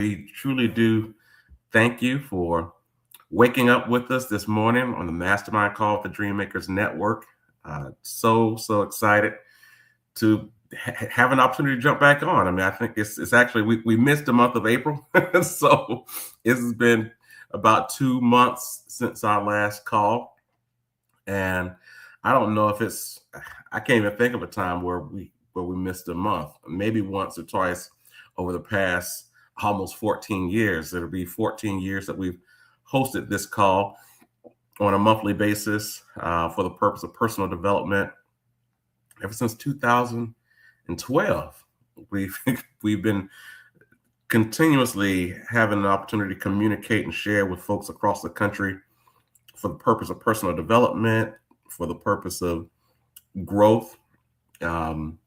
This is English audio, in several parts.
We truly do thank you for waking up with us this morning on the Mastermind call with the Dreammakers Network. So excited to have an opportunity to jump back on. I mean, I think it's actually we missed the month of April, so it has been about 2 months since our last call, and I don't know if I can't even think of a time where we missed a month. Maybe once or twice over the past almost 14 years. It'll be 14 years that we've hosted this call on a monthly basis for the purpose of personal development. Ever since 2012, we've we've been continuously having an opportunity to communicate and share with folks across the country for the purpose of personal development, for the purpose of growth. Um,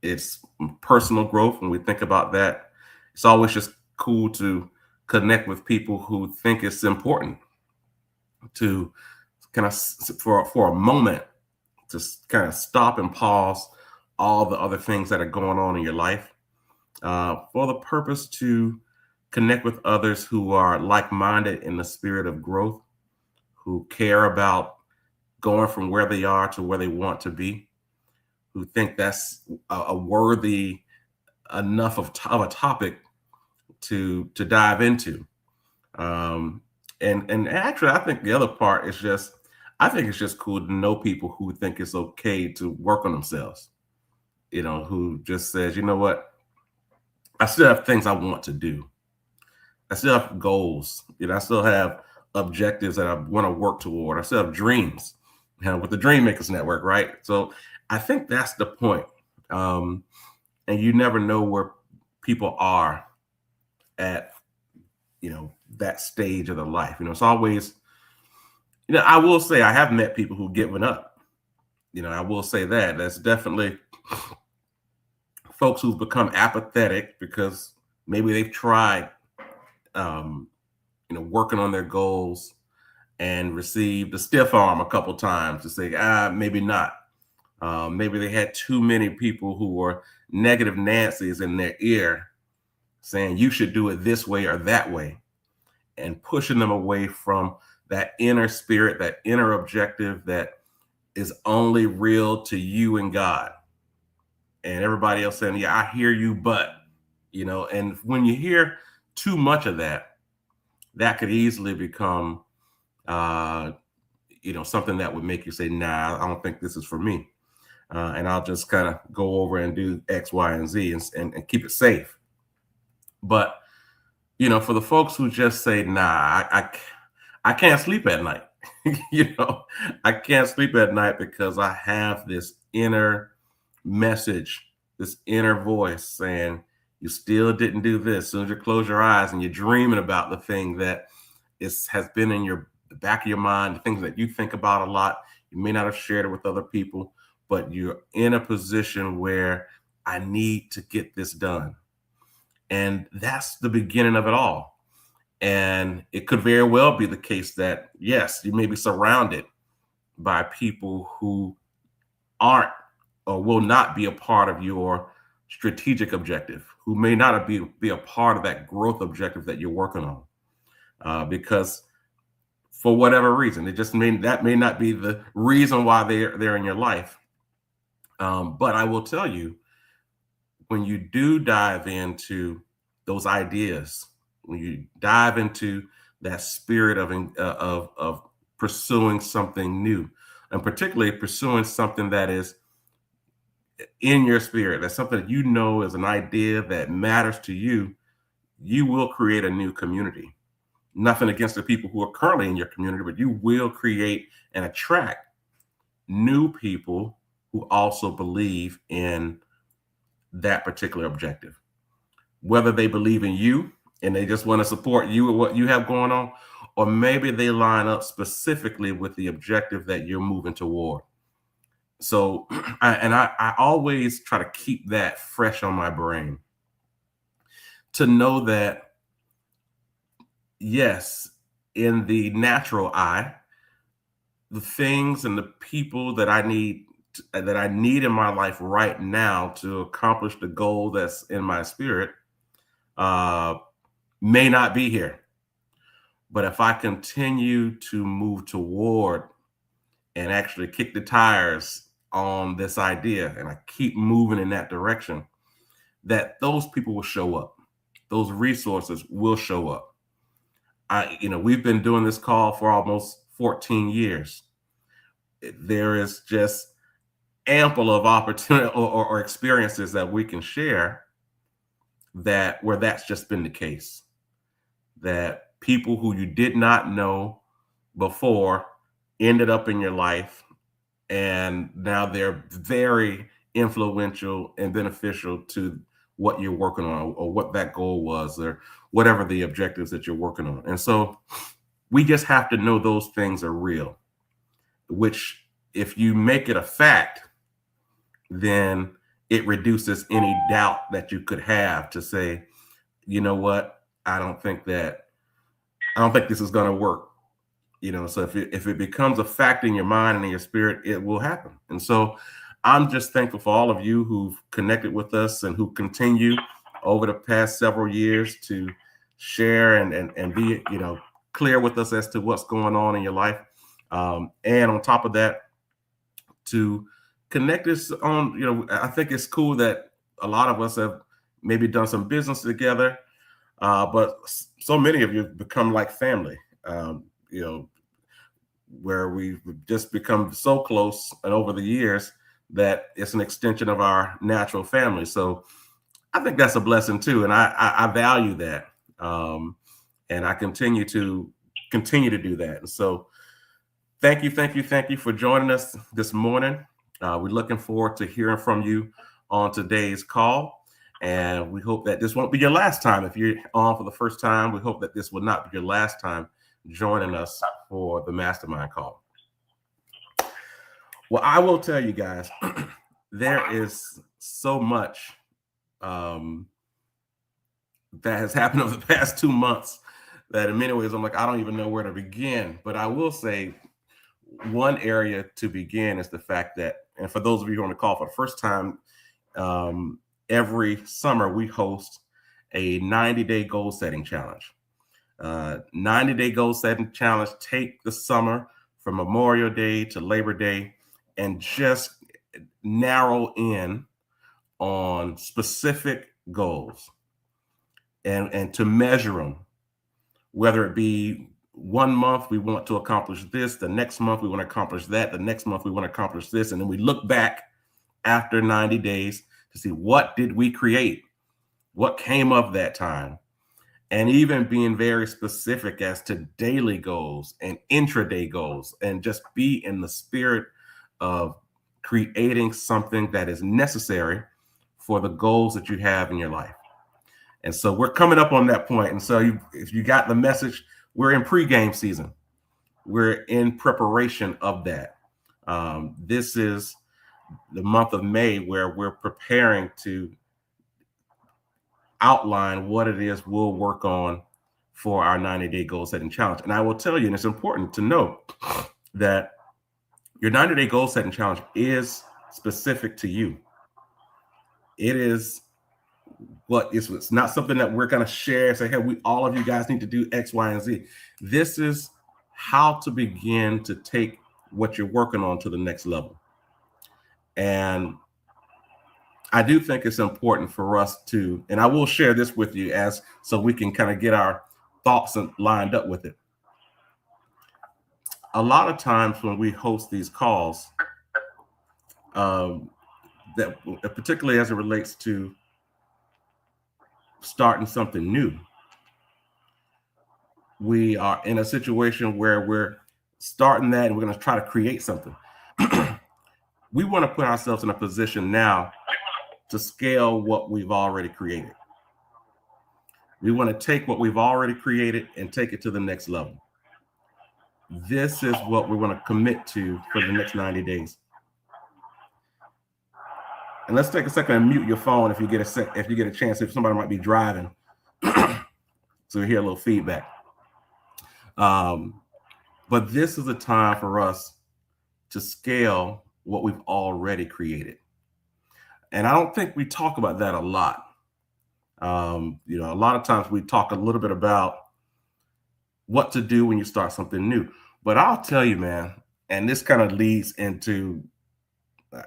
it's personal growth. When we think about that, it's always just cool to connect with people who think it's important to kind of for a moment to kind of stop and pause all the other things that are going on in your life for the purpose to connect with others who are like-minded in the spirit of growth, who care about going from where they are to where they want to be, who think that's a worthy enough of a topic to dive into. Um, and actually, I think the other part is just I think it's just cool to know people who think it's okay to work on themselves. Who just says, you know what, I still have things I want to do. I still have goals. I still have objectives that I want to work toward. I still have dreams. With the Dream Makers Network, right? So I think that's the point. Um, and you never know where people are at that stage of their life. It's always, I will say I have met people who've given up. I will say that's definitely folks who've become apathetic because maybe they've tried um working on their goals and received a stiff arm a couple times to say, maybe not. Maybe they had too many people who were negative Nancy's in their ear saying you should do it this way or that way, and pushing them away from that inner spirit, that inner objective that is only real to you and God. And everybody else saying, yeah, I hear you, but, and when you hear too much of that, that could easily become, something that would make you say, nah, I don't think this is for me. And I'll just kind of go over and do X, Y, and Z and keep it safe. But for the folks who just say, nah, I can't sleep at night. I can't sleep at night because I have this inner message, this inner voice saying, you still didn't do this. As soon as you close your eyes and you're dreaming about the thing that has been in the back of your mind, the things that you think about a lot. You may not have shared it with other people, but you're in a position where I need to get this done. And that's the beginning of it all. And it could very well be the case that, yes, you may be surrounded by people who aren't or will not be a part of your strategic objective, who may not be a part of that growth objective that you're working on. Because for whatever reason, that may not be the reason why they're in your life. But I will tell you, when you do dive into those ideas, when you dive into that spirit of pursuing something new, and particularly pursuing something that is in your spirit, that's something that is an idea that matters to you, you will create a new community. Nothing against the people who are currently in your community, but you will create and attract new people who also believe in that particular objective. Whether they believe in you and they just want to support you and what you have going on, or maybe they line up specifically with the objective that you're moving toward. So, I always try to keep that fresh on my brain to know that, yes, in the natural eye, the things and the people that I need in my life right now to accomplish the goal that's in my spirit, may not be here. But if I continue to move toward and actually kick the tires on this idea and I keep moving in that direction, that those people will show up. Those resources will show up. We've been doing this call for almost 14 years. There is just ample of opportunity or experiences that we can share where that's just been the case. That people who you did not know before ended up in your life, and now they're very influential and beneficial to what you're working on or what that goal was or whatever the objectives that you're working on. And so we just have to know those things are real, which if you make it a fact, then it reduces any doubt that you could have to say, you know what, I don't think this is going to work. So if it becomes a fact in your mind and in your spirit, it will happen. And so I'm just thankful for all of you who've connected with us and who continue over the past several years to share and be, clear with us as to what's going on in your life. And on top of that, to connect us on, I think it's cool that a lot of us have maybe done some business together, but so many of you have become like family. Where we've just become so close and over the years that it's an extension of our natural family. So I think that's a blessing too. And I value that. And I continue to do that. And so thank you for joining us this morning. We're looking forward to hearing from you on today's call. And we hope that this won't be your last time. If you're on for the first time, we hope that this will not be your last time joining us for the Mastermind call. Well, I will tell you guys, there is so much that has happened over the past 2 months that in many ways I'm like, I don't even know where to begin. But I will say one area to begin is the fact that, and for those of you who are on the call for the first time, every summer we host a 90-day goal setting challenge. 90-day goal setting challenge. Take the summer from Memorial Day to Labor Day and just narrow in on specific goals and to measure them, whether it be 1 month we want to accomplish this, the next month we want to accomplish that, the next month we want to accomplish this, and then we look back after 90 days to see what did we create, what came of that time. And even being very specific as to daily goals and intraday goals, and just be in the spirit of creating something that is necessary for the goals that you have in your life. And so we're coming up on that point. And so if you got the message, we're in pregame season. We're in preparation of that. This is the month of May where we're preparing to outline what it is we'll work on for our 90-day goal setting challenge. And I will tell you, and it's important to note that your 90-day goal setting challenge is specific to you. It is it's not something that we're going to share, say, hey, all of you guys need to do X, Y, and Z. This is how to begin to take what you're working on to the next level. And I do think it's important for us to, and I will share this with you so we can kind of get our thoughts lined up with it. A lot of times when we host these calls, that particularly as it relates to starting something new, we are in a situation where we're starting that and we're going to try to create something. We want to put ourselves in a position now to scale what we've already created. We want to take what we've already created and take it to the next level. This is what we want to commit to for the next 90 days. And let's take a second and mute your phone if you get a chance, if somebody might be driving. So we hear a little feedback. But this is a time for us to scale what we've already created. And I don't think we talk about that a lot. A lot of times we talk a little bit about what to do when you start something new. But I'll tell you, man, and this kind of leads into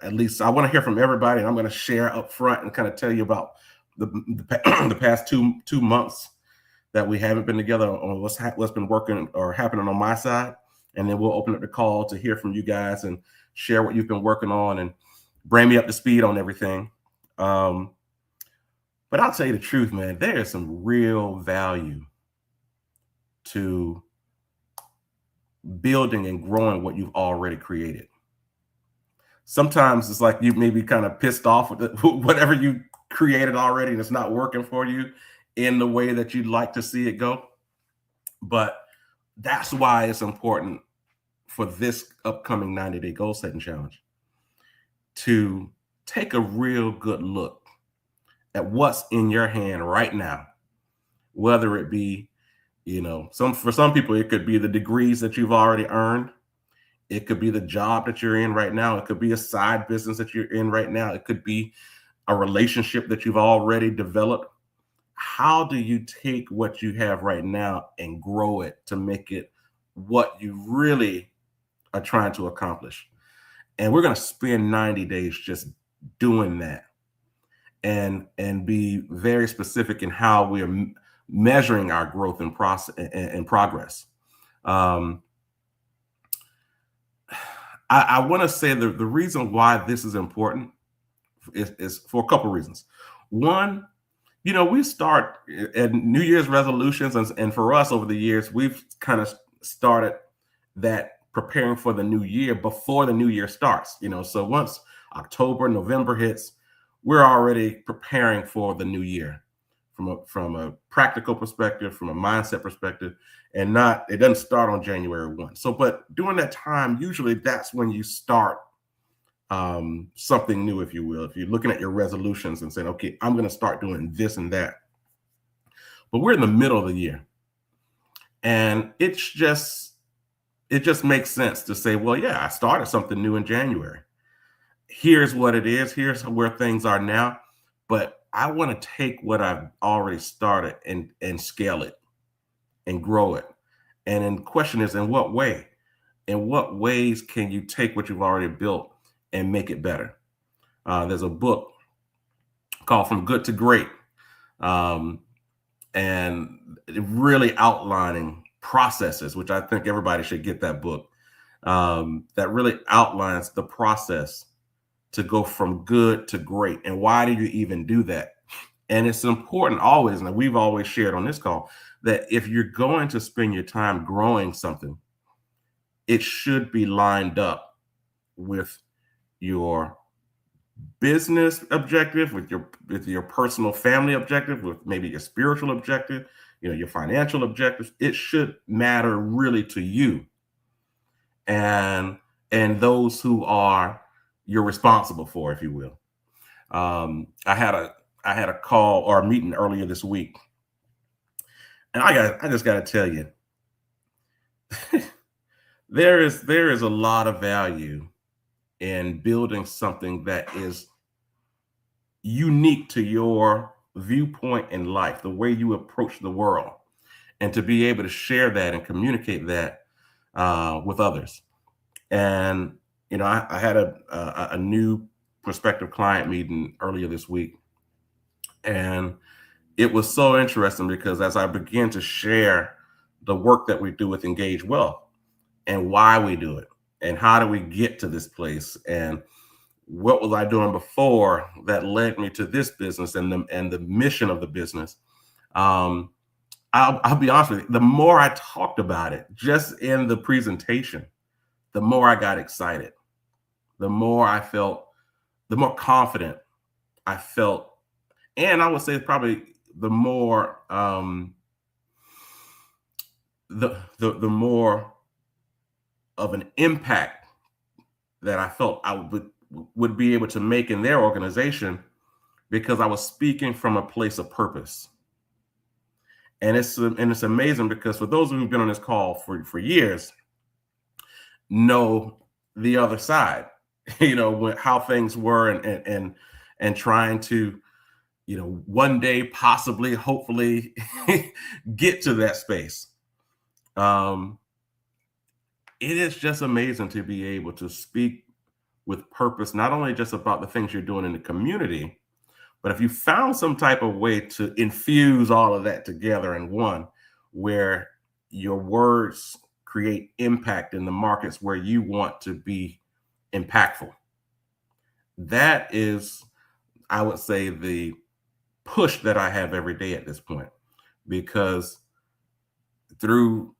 at least I want to hear from everybody, and I'm going to share up front and kind of tell you about the past two months that we haven't been together on what's been working or happening on my side, and then we'll open up the call to hear from you guys and share what you've been working on and bring me up to speed on everything. But I'll tell you the truth, man, there is some real value to building and growing what you've already created. Sometimes it's like you may be kind of pissed off with whatever you created already and it's not working for you in the way that you'd like to see it go. But that's why it's important for this upcoming 90-day goal setting challenge to take a real good look at what's in your hand right now, whether it be, for some people, it could be the degrees that you've already earned. It could be the job that you're in right now. It could be a side business that you're in right now. It could be a relationship that you've already developed. How do you take what you have right now and grow it to make it what you really are trying to accomplish? And we're going to spend 90 days just doing that and be very specific in how we are measuring our growth and process and progress. I want to say the reason why this is important is for a couple of reasons. One, we start at New Year's resolutions, and for us over the years, we've kind of started that preparing for the new year before the new year starts. So once October, November hits, we're already preparing for the new year from a practical perspective, from a mindset perspective, and it doesn't start on January 1. So, but during that time, usually that's when you start something new, if you will. If you're looking at your resolutions and saying, okay, I'm going to start doing this and that. But we're in the middle of the year. And it just makes sense to say, well, yeah, I started something new in January. Here's what it is. Here's where things are now. But I want to take what I've already started and scale it and grow it. And then the question is, in what way? In what ways can you take what you've already built and make it better? There's a book called From Good to Great, and really outlining processes, which I think everybody should get that book, that really outlines the process to go from good to great. And why do you even do that? And it's important always, and we've always shared on this call, that if you're going to spend your time growing something, it should be lined up with your business objective, with your personal family objective, with maybe your spiritual objective, your financial objectives. It should matter really to you and those who you're responsible for, if you will. I had a call or a meeting earlier this week, and I just got to tell you, there is a lot of value in building something that is unique to your viewpoint in life, the way you approach the world, and to be able to share that and communicate that with others. And I had a new prospective client meeting earlier this week, and it was so interesting because as I began to share the work that we do with Engage Wealth and why we do it and how do we get to this place and what was I doing before that led me to this business and the mission of the business. I'll be honest with you, the more I talked about it just in the presentation, the more I got excited, the more I felt, the more confident I felt. And I would say probably the more the more of an impact that I felt I would be able to make in their organization, because I was speaking from a place of purpose. And it's amazing because for those who've been on this call for years, know the other side, how things were and trying to one day, possibly, hopefully, get to that space. Um, it is just amazing to be able to speak with purpose, not only just about the things you're doing in the community, but if you found some type of way to infuse all of that together in one, where your words create impact in the markets where you want to be impactful. That is, I would say, the push that I have every day at this point, because through,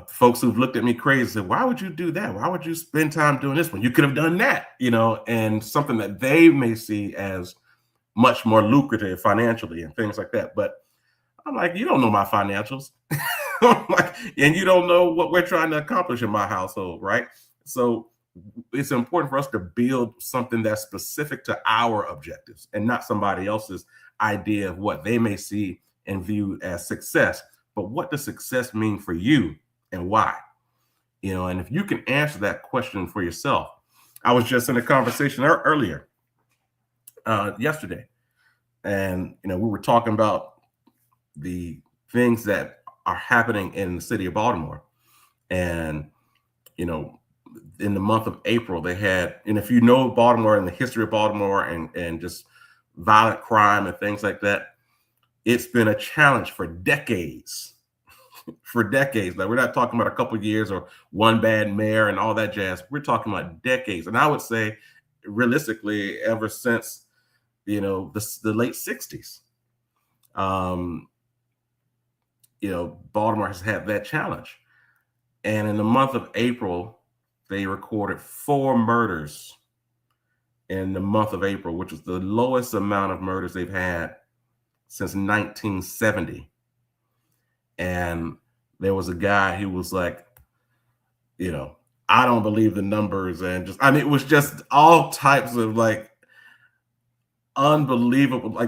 folks who've looked at me crazy said, why would you do that? Why would you spend time doing this when you could have done that? And something that they may see as much more lucrative financially and things like that. But I'm like, you don't know my financials. Like, and you don't know what we're trying to accomplish in my household, right? So it's important for us to build something that's specific to our objectives and not somebody else's idea of what they may see and view as success. But what does success mean for you and why? And if you can answer that question for yourself. I was just in a conversation earlier yesterday, and we were talking about the things that are happening in the city of Baltimore. And in the month of April, they had, and if you know Baltimore and the history of Baltimore and just violent crime and things like that, it's been a challenge for decades. For decades. Like, we're not talking about a couple of years or one bad mayor and all that jazz. We're talking about decades. And I would say, realistically, ever since the late 60s. Baltimore has had that challenge. And in the month of April, they recorded 4 murders in the month of April, which was the lowest amount of murders they've had since 1970. And there was a guy who was like, I don't believe the numbers. And it was just all types of like unbelievable, I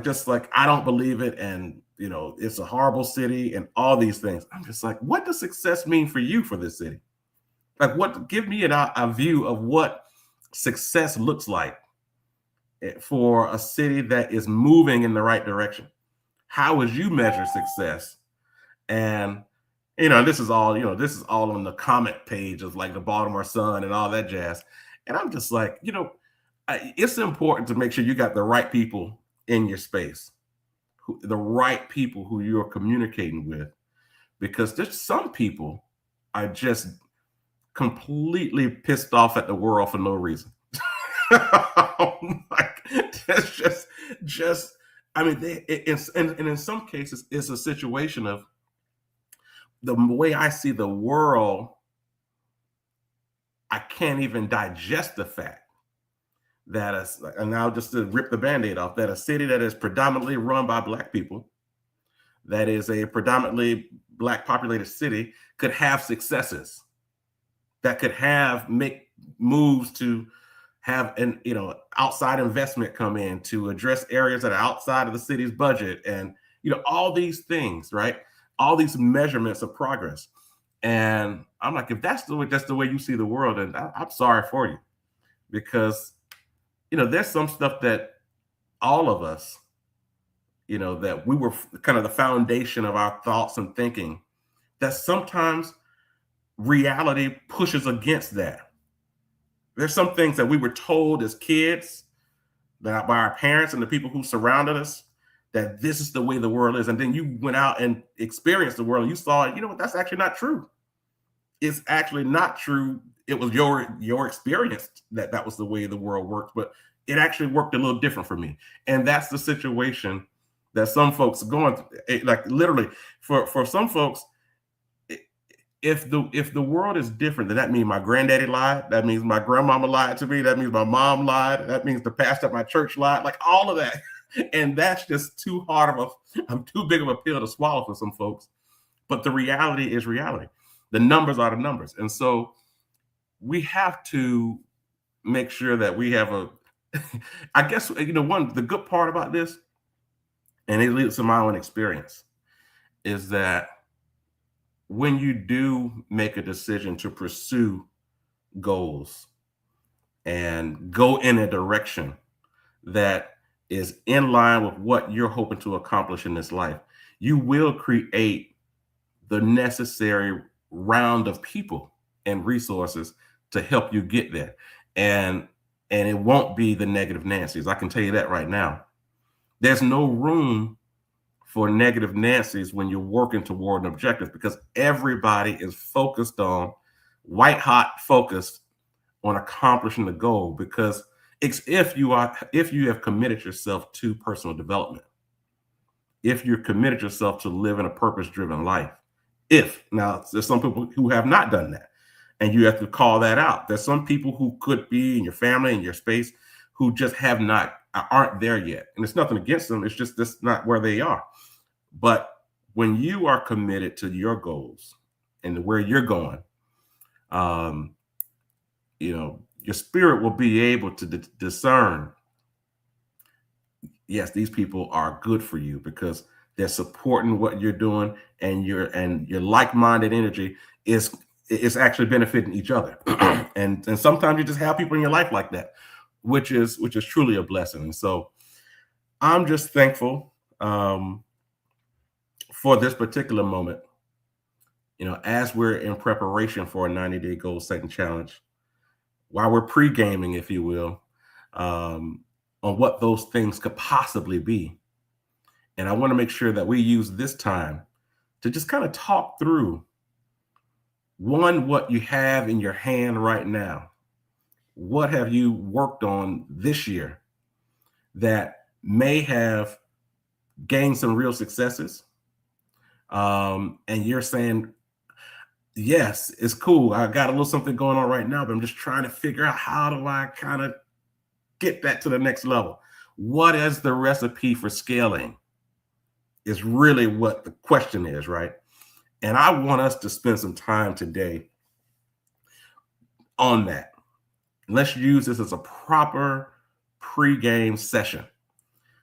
don't believe it. And, it's a horrible city and all these things. I'm just like, what does success mean for you for this city? Like, give me a view of what success looks like for a city that is moving in the right direction. How would you measure success? And, this is all on the comment page of like the Baltimore Sun and all that jazz. And I'm just like, it's important to make sure you got the right people in your space, the right people who you're communicating with, because there's some people are just completely pissed off at the world for no reason. Like, that's just, and in some cases, it's a situation of the way I see the world. I can't even digest the fact that and now just to rip the Band-Aid off, that a city that is predominantly run by Black people, that is a predominantly Black populated city, could have successes, that could make moves to have an outside investment come in to address areas that are outside of the city's budget, and all these things, right? All these measurements of progress. And I'm like, if that's the way you see the world, and I'm sorry for you, because there's some stuff that all of us, that we were kind of the foundation of our thoughts and thinking, that sometimes reality pushes against that. There's some things that we were told as kids, that by our parents and the people who surrounded us, that this is the way the world is. And then you went out and experienced the world. And you saw, that's actually not true. It's actually not true. It was your experience that was the way the world works, but it actually worked a little different for me. And that's the situation that some folks are going through. Like, literally, for some folks, if the world is different, then that means my granddaddy lied. That means my grandmama lied to me. That means my mom lied. That means the pastor at my church lied. Like, all of that. And that's just too big of a pill to swallow for some folks. But the reality is reality. The numbers are the numbers. And so we have to make sure that we have I guess, the good part about this, and it leads to my own experience, is that when you do make a decision to pursue goals and go in a direction that is in line with what you're hoping to accomplish in this life, you will create the necessary round of people and resources to help you get there. And it won't be the negative Nancy's. I can tell you that right now. There's no room for negative Nancy's when you're working toward an objective, because everybody is focused on, white hot focused on accomplishing the goal. Because if you have committed yourself to personal development, if you're committed yourself to living a purpose-driven life, now there's some people who have not done that, and you have to call that out. There's some people who could be in your family, in your space, who just aren't there yet. And it's nothing against them. It's just that's not where they are. But when you are committed to your goals and where you're going, your spirit will be able to discern, yes, these people are good for you because they're supporting what you're doing, and your like-minded energy is actually benefiting each other. and sometimes you just have people in your life like that, which is truly a blessing. And so I'm just thankful for this particular moment, as we're in preparation for a 90-day goal setting challenge, while we're pre-gaming, if you will, on what those things could possibly be. And I want to make sure that we use this time to just kind of talk through, one, what you have in your hand right now. What have you worked on this year that may have gained some real successes? And you're saying, yes, it's cool. I got a little something going on right now, but I'm just trying to figure out, how do I kind of get that to the next level? What is the recipe for scaling is really what the question is, right? And I want us to spend some time today on that. Let's use this as a proper pre-game session,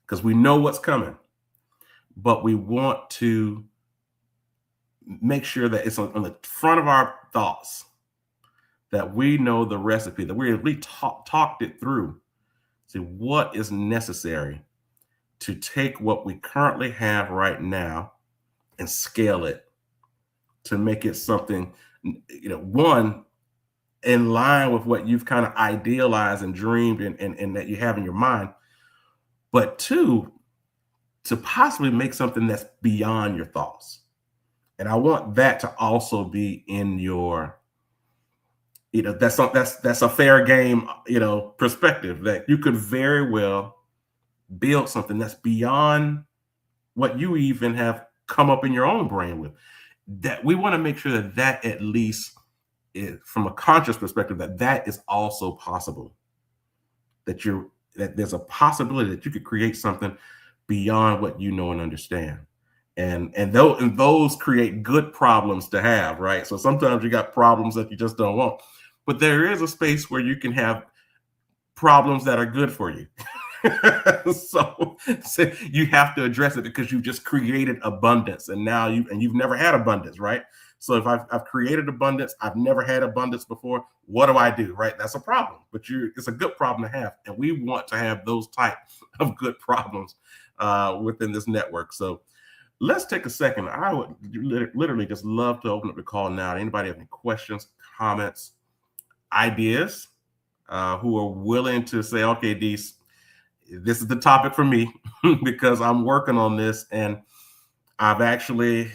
because we know what's coming, but we want to make sure that it's on the front of our thoughts, that we know the recipe, that we talked it through. See what is necessary to take what we currently have right now and scale it to make it something, one, in line with what you've kind of idealized and dreamed and that you have in your mind, but two, to possibly make something that's beyond your thoughts. And I want that to also be in your, that's a fair game, perspective, that you could very well build something that's beyond what you even have come up in your own brain with. That we want to make sure that at least is, from a conscious perspective, that is also possible. That there's a possibility that you could create something beyond what you know and understand. And those create good problems to have, right? So sometimes you got problems that you just don't want, but there is a space where you can have problems that are good for you. so you have to address it, because you've just created abundance, and now you've never had abundance, right? So if I've created abundance, I've never had abundance before, what do I do, right? That's a problem, but it's a good problem to have, and we want to have those type of good problems within this network. So let's take a second. I would literally just love to open up the call now. Anybody have any questions, comments, ideas, who are willing to say, okay, this is the topic for me because I'm working on this, and I've actually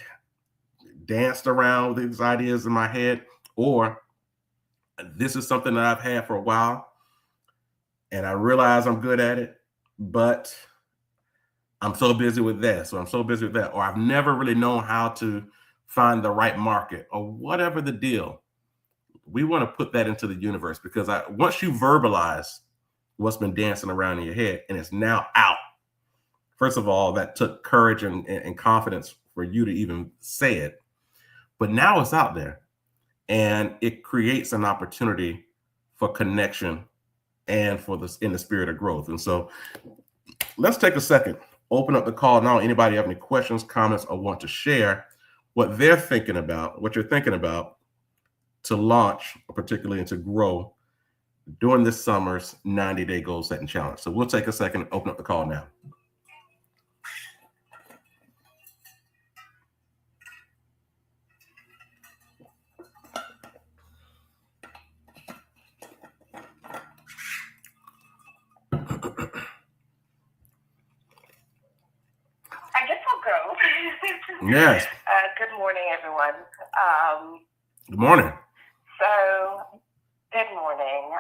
danced around with these ideas in my head, or this is something that I've had for a while and I realize I'm good at it, but I'm so busy with that. So I'm so busy with that, or I've never really known how to find the right market, or whatever the deal. We want to put that into the universe, because once you verbalize what's been dancing around in your head and it's now out, first of all, that took courage and confidence for you to even say it, but now it's out there, and it creates an opportunity for connection and in the spirit of growth. And so let's take a second, open up the call now. Anybody have any questions, comments, or want to share what they're thinking about, what you're thinking about to launch, or particularly to grow during this summer's 90-day goal setting challenge. So we'll take a second and open up the call now. I guess I'll go. Yes. Good morning, everyone. Good morning. So, good morning.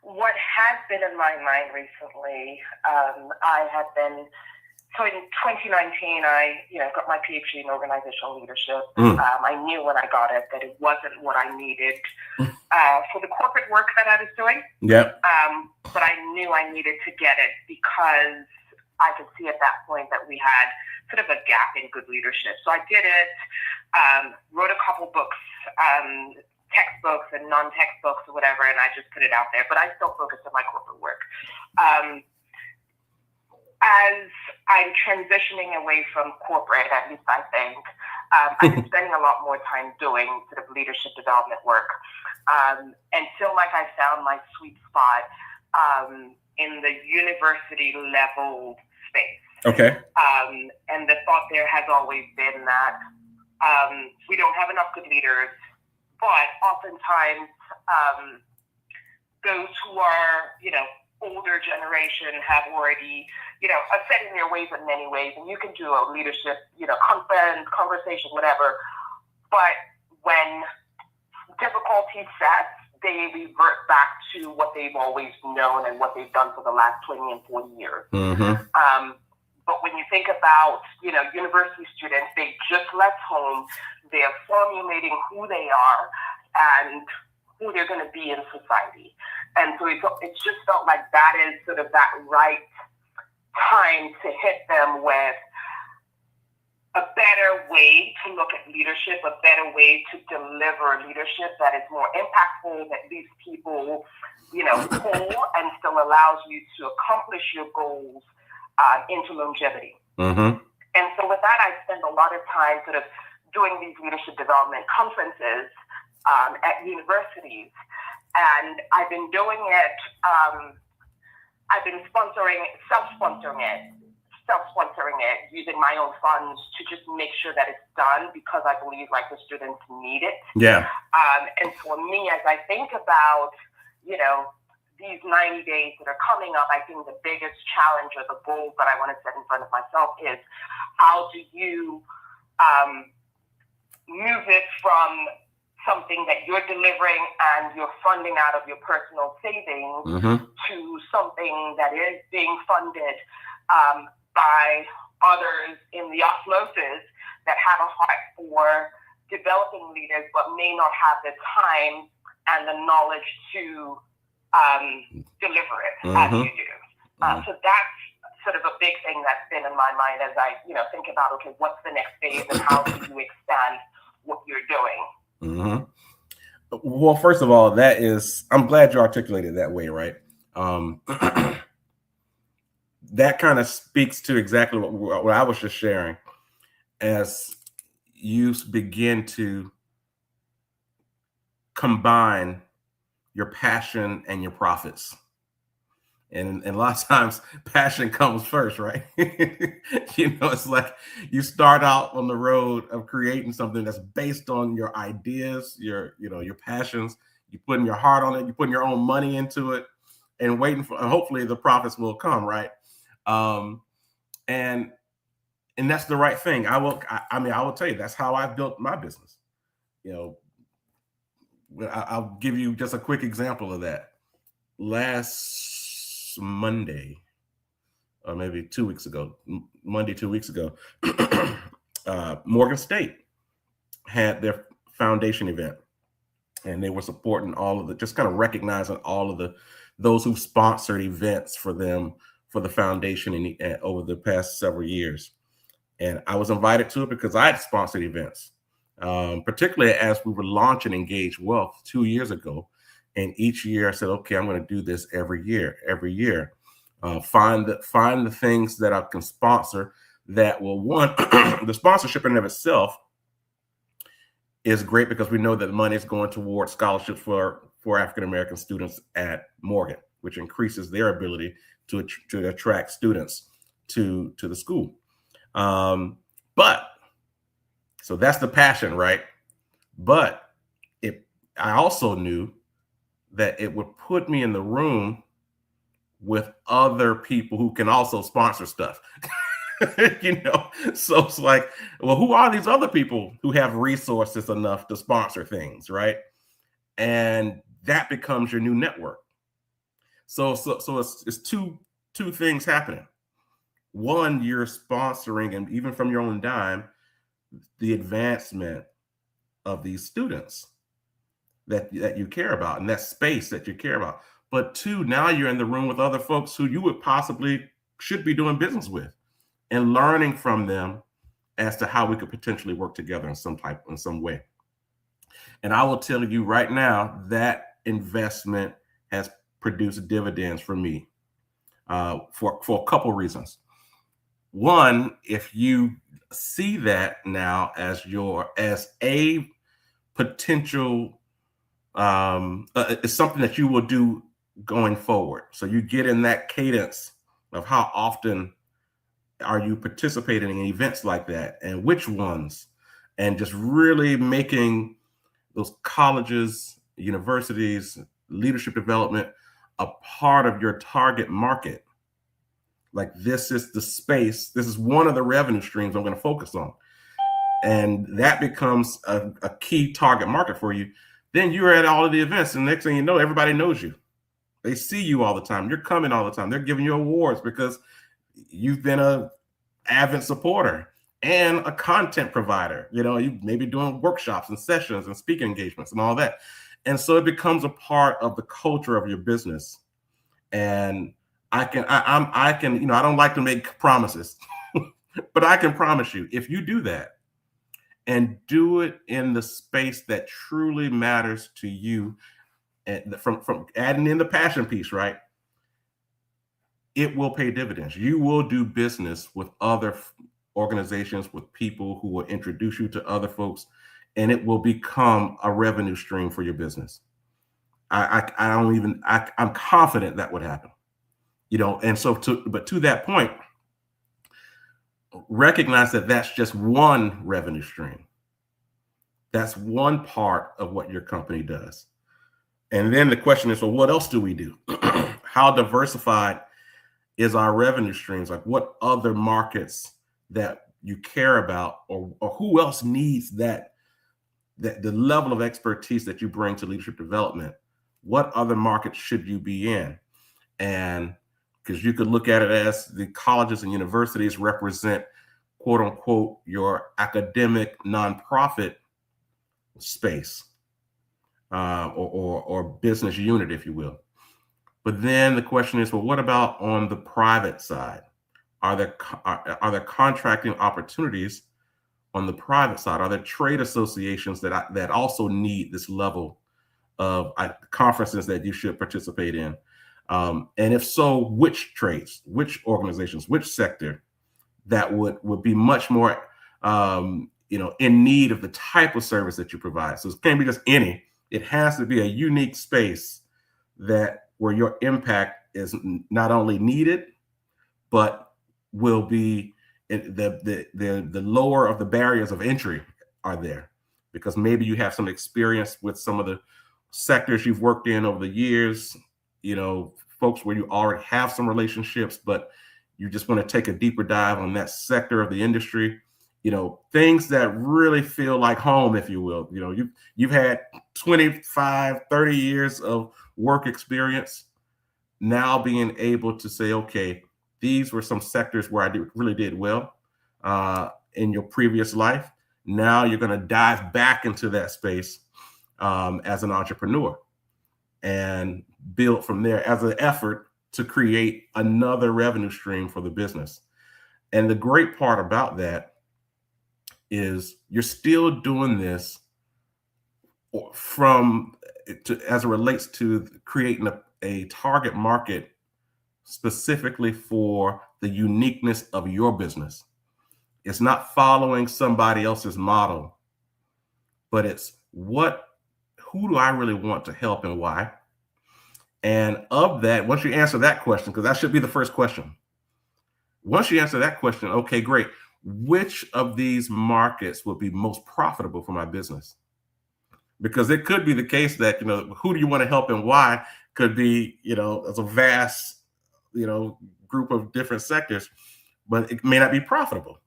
What has been in my mind recently, so in 2019, I got my PhD in organizational leadership. I knew when I got it that it wasn't what I needed for the corporate work that I was doing. Yep. But I knew I needed to get it because I could see at that point that we had sort of a gap in good leadership. So I did it, wrote a couple books, textbooks and non-textbooks or whatever, and I just put it out there. But I still focused on my corporate work. As I'm transitioning away from corporate, at least I think, I've been spending a lot more time doing sort of leadership development work until I found my sweet spot in the university level space. Okay. And the thought there has always been that we don't have enough good leaders, but oftentimes those who are, older generation have already, are set in their ways in many ways, and you can do a leadership, conference, conversation, whatever. But when difficulty sets, they revert back to what they've always known and what they've done for the last 20 and 40 years. Mm-hmm. But when you think about, university students, they just left home, they're formulating who they are and who they're going to be in society. And so it's just felt like that is sort of that right time to hit them with a better way to look at leadership, a better way to deliver leadership that is more impactful, that leaves people, whole and still allows you to accomplish your goals into longevity. Mm-hmm. And so with that, I spend a lot of time sort of doing these leadership development conferences at universities. And I've been doing it, I've been self-sponsoring it, using my own funds to just make sure that it's done because I believe the students need it. Yeah. And for me, as I think about, these 90 days that are coming up, I think the biggest challenge or the goal that I want to set in front of myself is how do you move it from something that you're delivering and you're funding out of your personal savings to something that is being funded by others in the osmosis that have a heart for developing leaders but may not have the time and the knowledge to deliver it as you do. So that's sort of a big thing that's been in my mind as I think about, okay, what's the next phase and how do you expand what you're doing? Mm-hmm. Well, first of all, I'm glad you articulated that way, right? That kind of speaks to exactly what I was just sharing as you begin to combine your passion and your profits. And a lot of times passion comes first, right? It's like you start out on the road of creating something that's based on your ideas, your passions. You putting your heart on it, you putting your own money into it and waiting for, hopefully the profits will come, right? And that's the right thing. I will tell you, that's how I built my business. I'll give you just a quick example of that. Last Monday, or maybe 2 weeks ago, Monday, 2 weeks ago, Morgan State had their foundation event, and they were supporting all of just kind of recognizing all of those who sponsored events for them, for the foundation over the past several years. And I was invited to it because I had sponsored events, particularly as we were launching Engage Wealth 2 years ago. And each year I said, okay, I'm going to do this every year. Find the things that I can sponsor that will, one, the sponsorship in and of itself is great because we know that the money is going towards scholarships for for African-American students at Morgan, which increases their ability to attract students to the school. But so that's the passion, right? But I also knew that it would put me in the room with other people who can also sponsor stuff. So it's like, well, who are these other people who have resources enough to sponsor things, right? And that becomes your new network. So it's two things happening. One, you're sponsoring, and even from your own dime, the advancement of these students that you care about, and that space that you care about. But two, now you're in the room with other folks who you would possibly should be doing business with, and learning from them as to how we could potentially work together in some way. And I will tell you right now that investment has produced dividends for me for a couple reasons. One, if you see that now as a potential, it's something that you will do going forward. So you get in that cadence of how often are you participating in events like that, and which ones, and just really making those colleges, universities, leadership development a part of your target market. Like, this is the space, this is one of the revenue streams I'm going to focus on. And that becomes a key target market for you. Then you're at all of the events, and next thing you know, everybody knows you. They see you all the time. You're coming all the time. They're giving you awards because you've been an avid supporter and a content provider. You may be doing workshops and sessions and speaking engagements and all that. And so it becomes a part of the culture of your business. And I don't like to make promises, but I can promise you, if you do that and do it in the space that truly matters to you, and from adding in the passion piece, right? It will pay dividends. You will do business with other organizations, with people who will introduce you to other folks, and it will become a revenue stream for your business. I'm confident that would happen. And so to that point, recognize that that's just one revenue stream. That's one part of what your company does. And then the question is, well, what else do we do? How diversified is our revenue streams? Like, what other markets that you care about, or who else needs that the level of expertise that you bring to leadership development? What other markets should you be in? And because you could look at it as the colleges and universities represent, quote unquote, your academic nonprofit space, or business unit, if you will. But then the question is, well, what about on the private side? Are there contracting opportunities on the private side? Are there trade associations that also need this level of conferences that you should participate in? And if so, which trades, which organizations, which sector that would be much more in need of the type of service that you provide? So it can't be just any. It has to be a unique space where your impact is not only needed, but will be the lower of the barriers of entry are there, because maybe you have some experience with some of the sectors you've worked in over the years, folks where you already have some relationships, but you just want to take a deeper dive on that sector of the industry. Things that really feel like home, if you will. You've had 25, 30 years of work experience. Now being able to say, okay, these were some sectors where I really did well in your previous life. Now you're going to dive back into that space as an entrepreneur and build from there as an effort to create another revenue stream for the business. And the great part about that is you're still doing this as it relates to creating a target market specifically for the uniqueness of your business. It's not following somebody else's model, but it's who do I really want to help and why? And of that, once you answer that question, because that should be the first question. Once you answer that question, okay, great. Which of these markets would be most profitable for my business? Because it could be the case that, who do you want to help and why could be, as a vast, group of different sectors, but it may not be profitable.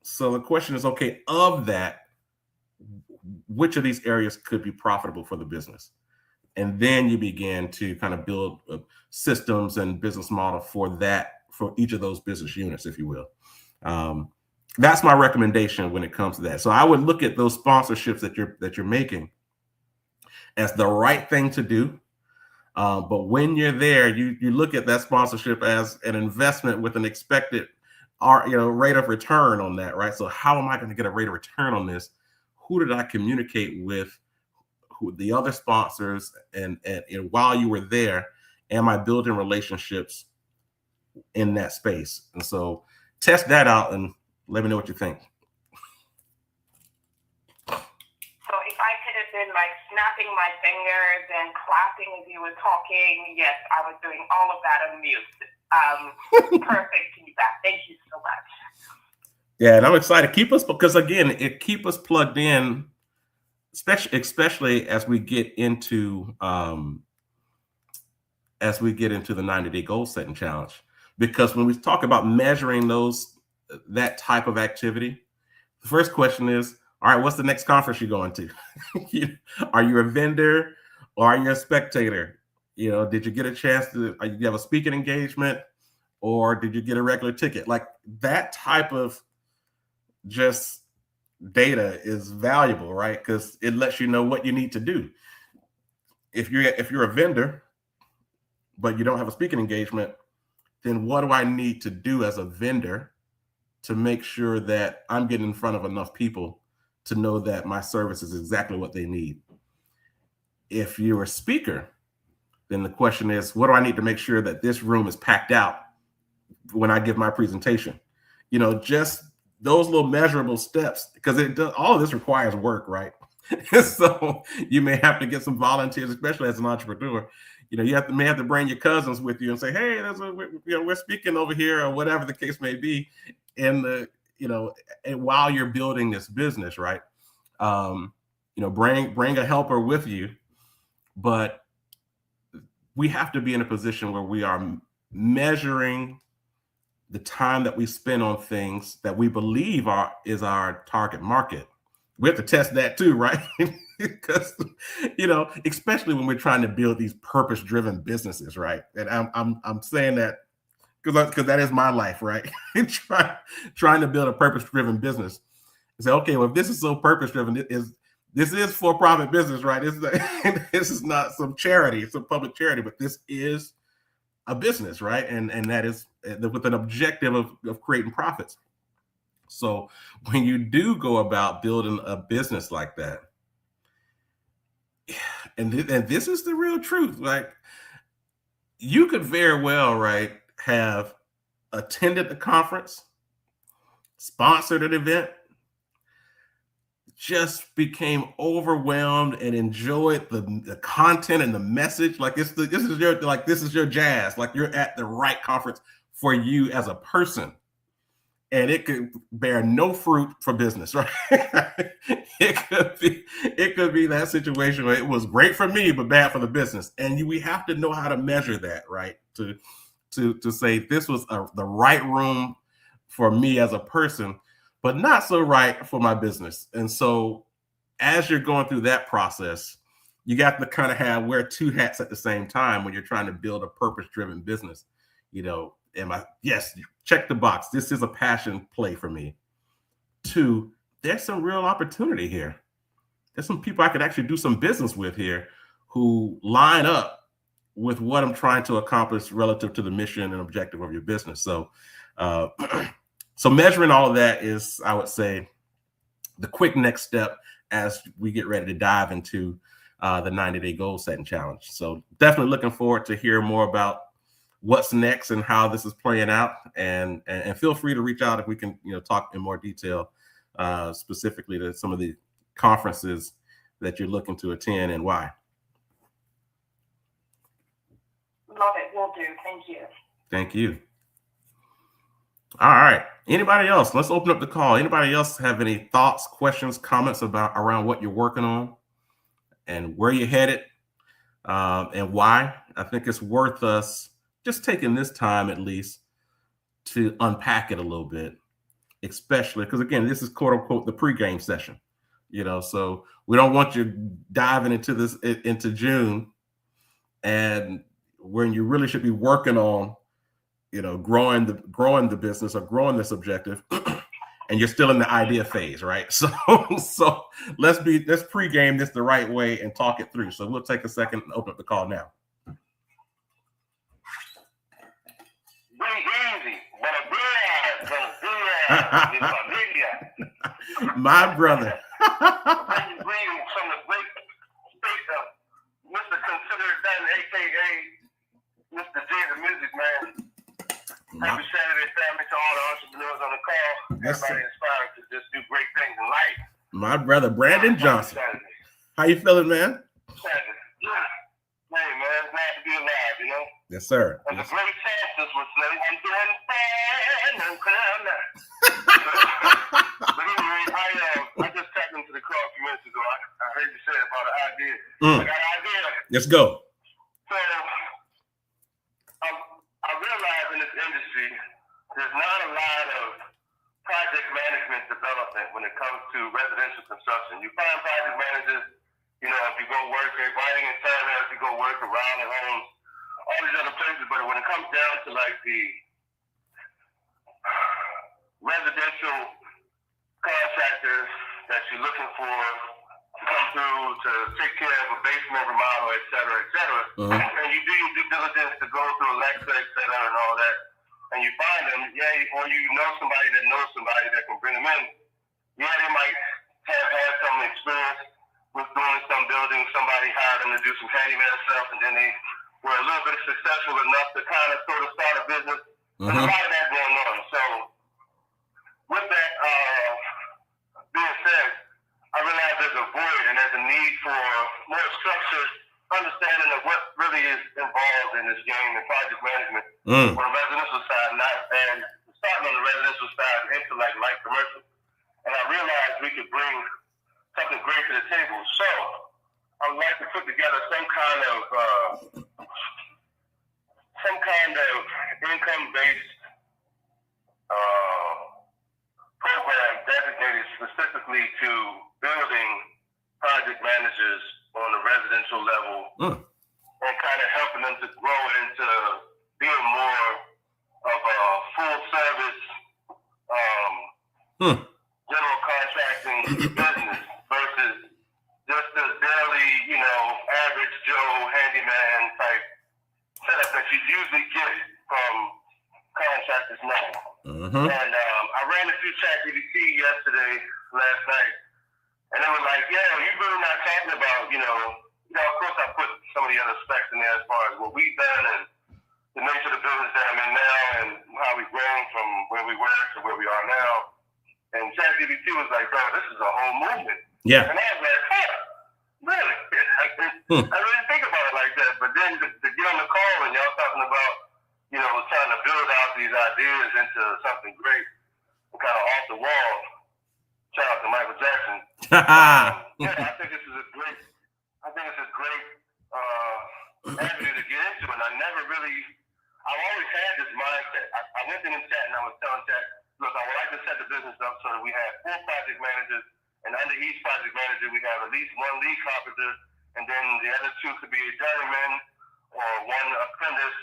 So the question is, okay, of that, which of these areas could be profitable for the business? And then you begin to kind of build systems and business model for each of those business units, if you will. That's my recommendation when it comes to that. So I would look at those sponsorships that you're making as the right thing to do. But when you're there, you look at that sponsorship as an investment with an expected rate of return on that, right? So how am I going to get a rate of return on this? Who did I communicate with? Who the other sponsors, and while you were there, am I building relationships in that space? And so test that out and let me know what you think. So if I could have been like snapping my fingers and clapping as you were talking, yes, I was doing all of that on mute. Perfect feedback. Thank you so much. Yeah, and I'm excited. Keep us, because again, it keep us plugged in, especially as we get into the 90-day goal setting challenge. Because when we talk about measuring that type of activity, the first question is, all right, what's the next conference you're going to? Are you a vendor or are you a spectator? Did you get a chance to, you have a speaking engagement, or did you get a regular ticket? Like that type of just data is valuable, right? Because it lets you know what you need to do. If you're a vendor, but you don't have a speaking engagement, then what do I need to do as a vendor to make sure that I'm getting in front of enough people to know that my service is exactly what they need? If you're a speaker, then the question is, what do I need to make sure that this room is packed out when I give my presentation? Just those little measurable steps, because all of this requires work, right? So you may have to get some volunteers, especially as an entrepreneur. You may have to bring your cousins with you and say, hey, we're speaking over here, or whatever the case may be, and while you're building this business, right? Bring a helper with you, but we have to be in a position where we are measuring the time that we spend on things that we believe is our target market. We have to test that too, right? Because especially when we're trying to build these purpose-driven businesses, right? And I'm saying that because that is my life, right? trying to build a purpose-driven business. Say, okay, well, if this is so purpose-driven, this is for-profit business, right? This is not some charity, some public charity, but this is a business, right? And that is with an objective of creating profits. So when you do go about building a business like that, and this is the real truth, like you could very well, right, have attended the conference, sponsored an event, just became overwhelmed and enjoyed the content and the message. Like this is your jazz. Like you're at the right conference for you as a person, and it could bear no fruit for business, right? It could be that situation where it was great for me but bad for the business, and we have to know how to measure that, right? To say this was the right room for me as a person, but not so right for my business. And so as you're going through that process, you got to kind of wear two hats at the same time when you're trying to build a purpose-driven business. Yes, check the box. This is a passion play for me. 2, there's some real opportunity here. There's some people I could actually do some business with here who line up with what I'm trying to accomplish relative to the mission and objective of your business. So, so measuring all of that is, I would say, the quick next step as we get ready to dive into the 90-day goal setting challenge. So definitely looking forward to hear more about what's next and how this is playing out. And feel free to reach out if we can, talk in more detail, specifically to some of the conferences that you're looking to attend and why. Love it. Will do. Thank you. Thank you. All right. Anybody else? Let's open up the call. Anybody else have any thoughts, questions, comments around what you're working on and where you're headed and why? I think it's worth us just taking this time at least to unpack it a little bit, especially because, again, this is quote unquote the pregame session, so we don't want you diving into June and when you really should be working on growing the business or growing this objective, and you're still in the idea phase, right? So let's pregame this the right way and talk it through. So we'll take a second and open up the call now. My brother. Mr. Considerate Dan, aka Mr. J, the Music Man. Happy Saturday, family, to all the entrepreneurs on the call. Yes, everybody inspired to just do great things in life. My brother, Brandon Johnson. How you feeling, man? Hey, man, glad to be alive, Yes, sir. As a great songstress would say, I'm doing fine, I'm clown now. But anyway, I just tapped into the call a few minutes ago. I heard you say about an idea. I got an idea. Let's go. So, I realize in this industry, there's not a lot of project management development when it comes to residential construction. You find project managers, if you go work writing in China, if you go work around the homes, all these other places, but when it comes down to like the residential contractors that you're looking for to come through to take care of a basement remodel, et cetera, and you do your due diligence to go through Alexa, et cetera, and all that, and you find them, or you know somebody that knows somebody that can bring them in, they might have had some experience with doing some building, somebody hired them to do some handyman stuff, and then they were a little bit successful enough to kind of sort of start a business. There's a lot of that going on. So with that being said, I realize there's a void and there's a need for more structured understanding of what really is involved in this game in project management on the residential side, and starting on the residential side into like light commercial. And I realized we could bring something great to the table. So I would like to put together some kind of income-based program designated specifically to building project managers on the residential level and kind of helping them to grow into being more of a full-service general contracting business versus just a daily, average Joe handyman type setup that you usually get from contractors now. And I ran a few ChatGPT last night, and they were like, you're really not talking about, of course I put some of the other specs in there as far as what we've done and the nature of the business that I'm in now and how we've grown from where we were to where we are now. And ChatGPT was like, bro, this is a whole movement. Yeah. And I was like, really? I didn't think about it like that. But then to get on the call and y'all talking about, trying to build out these ideas into something great and kind of off the wall. Shout out to Michael Jackson. I think this is a great avenue to get into. And I've always had this mindset. I went in the chat and I was telling Chat, look, I would like to set the business up so that we have 4 project managers, and under each project manager we have at least 1 lead carpenter, and then the other 2 could be a journeyman or 1 apprentice,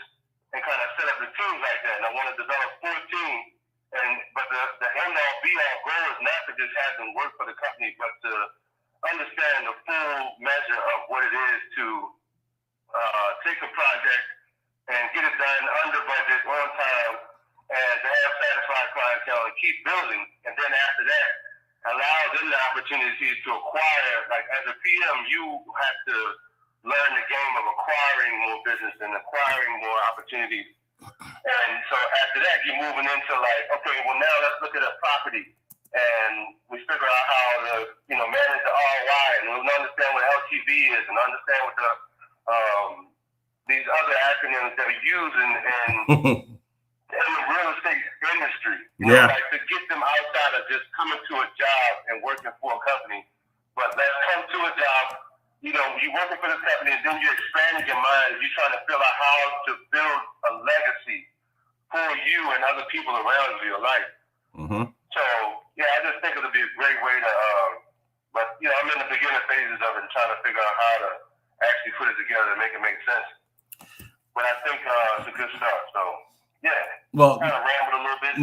and kind of set up the teams like that. And I want to develop 4 teams, but the end-all be-all goal is not to just have them work for the company, but to understand the full measure of what it is to take a project and get it done under budget, on time, and to have satisfied clientele and keep building. And then after that, allow them the opportunity to acquire, like as a PM, you have to learn the game of acquiring more business and acquiring more opportunities. And so after that, you're moving into like, okay, well now let's look at a property and we figure out how to, manage the ROI and we'll understand SVB is and understand what these other acronyms that are used in the real estate industry. You know, like to get them outside of just coming to a job and working for a company. But let's come to a job, you know, you're working for this company and then you're expanding your mind. You're trying to figure out how to build a legacy for you and other people around your life. So, yeah, I just think it'll be a great way to, but, you know, I'm in the beginning phases of it and trying to figure out how to actually put it together and make it make sense. But I think it's a good start. So, yeah. Well, kind of rambled a little bit.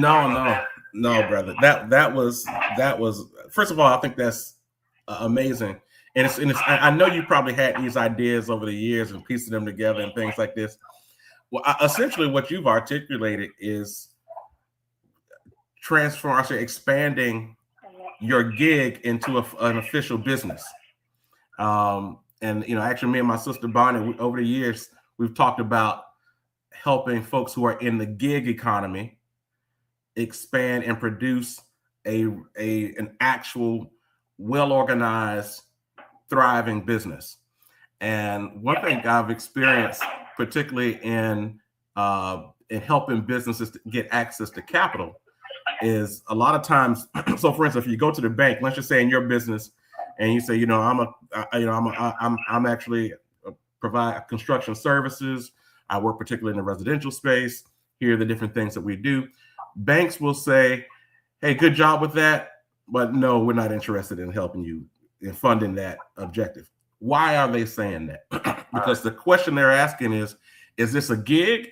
No, brother. That was first of all, I think that's amazing. And it's I know you probably had these ideas over the years and piecing them together and things like this. Well, essentially what you've articulated is expanding your gig into an official business. And, you know, actually me and my sister Bonnie, over the years, we've talked about helping folks who are in the gig economy expand and produce an actual well-organized, thriving business. And one thing I've experienced, particularly in helping businesses to get access to capital, is a lot of times. So, for instance, if you go to the bank, let's just say in your business, and you say, you know, I'm actually provide construction services. I work particularly in the residential space. Here are the different things that we do. Banks will say, hey, good job with that, but no, we're not interested in helping you in funding that objective. Why are they saying that? Because the question they're asking is this a gig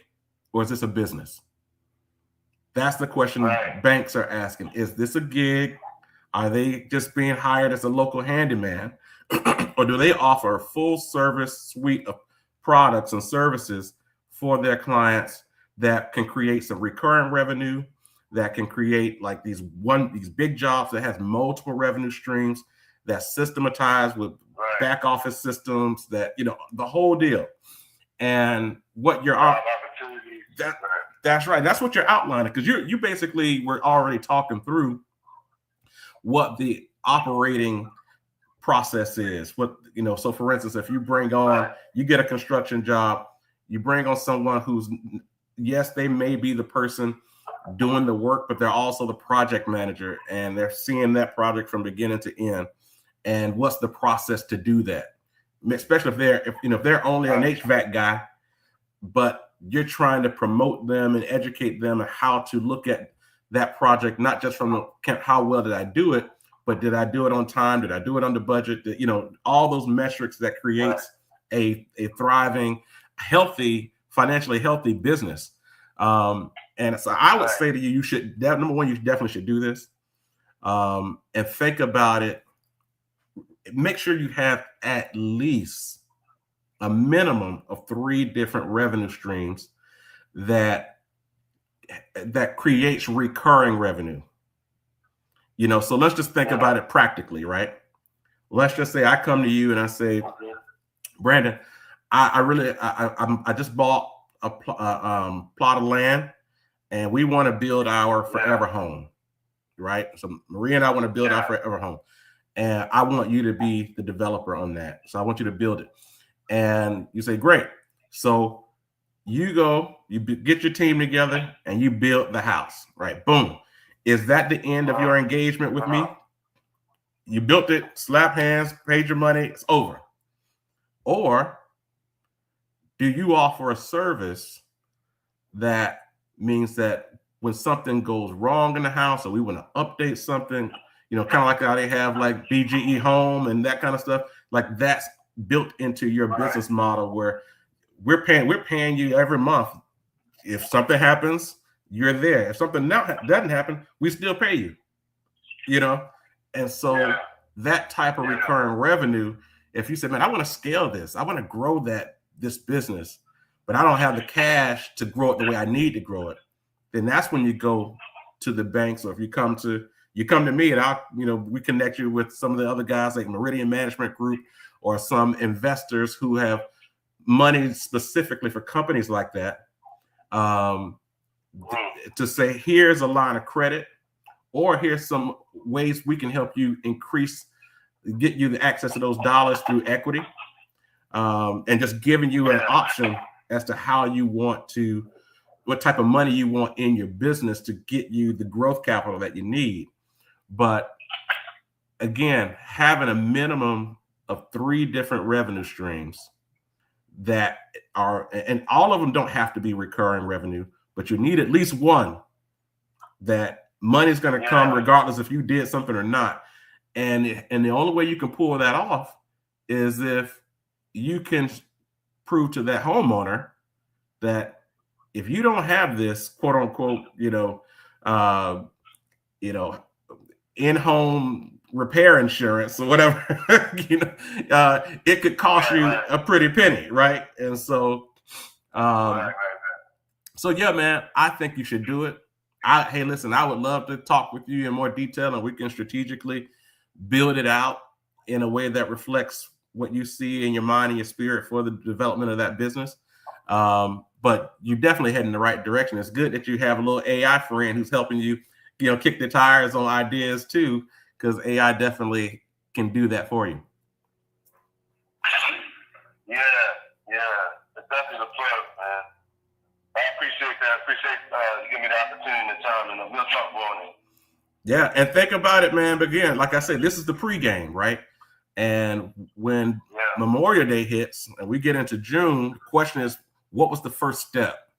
or is this a business? That's the question banks are asking. Is this a gig? Are they just being hired as a local handyman? Or do they offer a full service suite of products and services for their clients that can create some recurring revenue, that can create like these big jobs that has multiple revenue streams, that's systematized with back office systems, that, you know, the whole deal. And what you're that's right. That's what you're outlining, because you basically were already talking through what the operating process is. What, you know, so for instance, if you bring on, you get a construction job, you bring on someone who's, yes, they may be the person doing the work, but they're also the project manager, and they're seeing that project from beginning to end. And what's the process to do that? Especially if they're only an HVAC guy, but you're trying to promote them and educate them on how to look at that project, not just from how well did I do it, but did I do it on time? Did I do it under budget? You know, all those metrics that creates a thriving, healthy, financially healthy business. And so I would say to you, you should, number one, you definitely should do this, and think about it. Make sure you have at least a minimum of 3 different revenue streams that creates recurring revenue. You know, so let's just think about it practically, right? Let's just say I come to you and I say, Brandon, I just bought a plot of land, and we want to build our forever home, right? So Maria and I want to build our forever home, and I want you to be the developer on that. So I want you to build it. And you say, great. So you go, you get your team together, and you build the house, right? Boom. Is that the end of your engagement with me? You built it, slap hands, paid your money, it's over. Or do you offer a service that means that when something goes wrong in the house, or we want to update something, you know, kind of like how they have like BGE Home and that kind of stuff, like that's built into your business model, where we're paying you every month. If something happens, you're there. If something doesn't happen, we still pay you, you know? And so that type of recurring revenue, if you say, man, I want to scale this, I want to grow this business, but I don't have the cash to grow it the way I need to grow it, then that's when you go to the banks. Or if you come to me, and we connect you with some of the other guys like Meridian Management Group, or some investors who have money specifically for companies like that, to say, here's a line of credit, or here's some ways we can help you get you the access to those dollars through equity. and just giving you an option as to how you want to, what type of money you want in your business to get you the growth capital that you need. But again, having a minimum of 3 different revenue streams that are, and all of them don't have to be recurring revenue, but you need at least one that money's going to come regardless if you did something or not. And the only way you can pull that off is if you can prove to that homeowner that if you don't have this quote unquote, in-home repair insurance or whatever, it could cost you a pretty penny, right? And so, so yeah, man, I think you should do it. Hey, listen, I would love to talk with you in more detail, and we can strategically build it out in a way that reflects what you see in your mind and your spirit for the development of that business. But you definitely head in the right direction. It's good that you have a little AI friend who's helping you, kick the tires on ideas too, because AI definitely can do that for you. Yeah, it's definitely a plug, man. I appreciate that. I appreciate you giving me the opportunity and the time, and we'll talk more on it. Yeah, and think about it, man. But again, like I said, this is the pregame, right? And when Memorial Day hits and we get into June, the question is, what was the first step?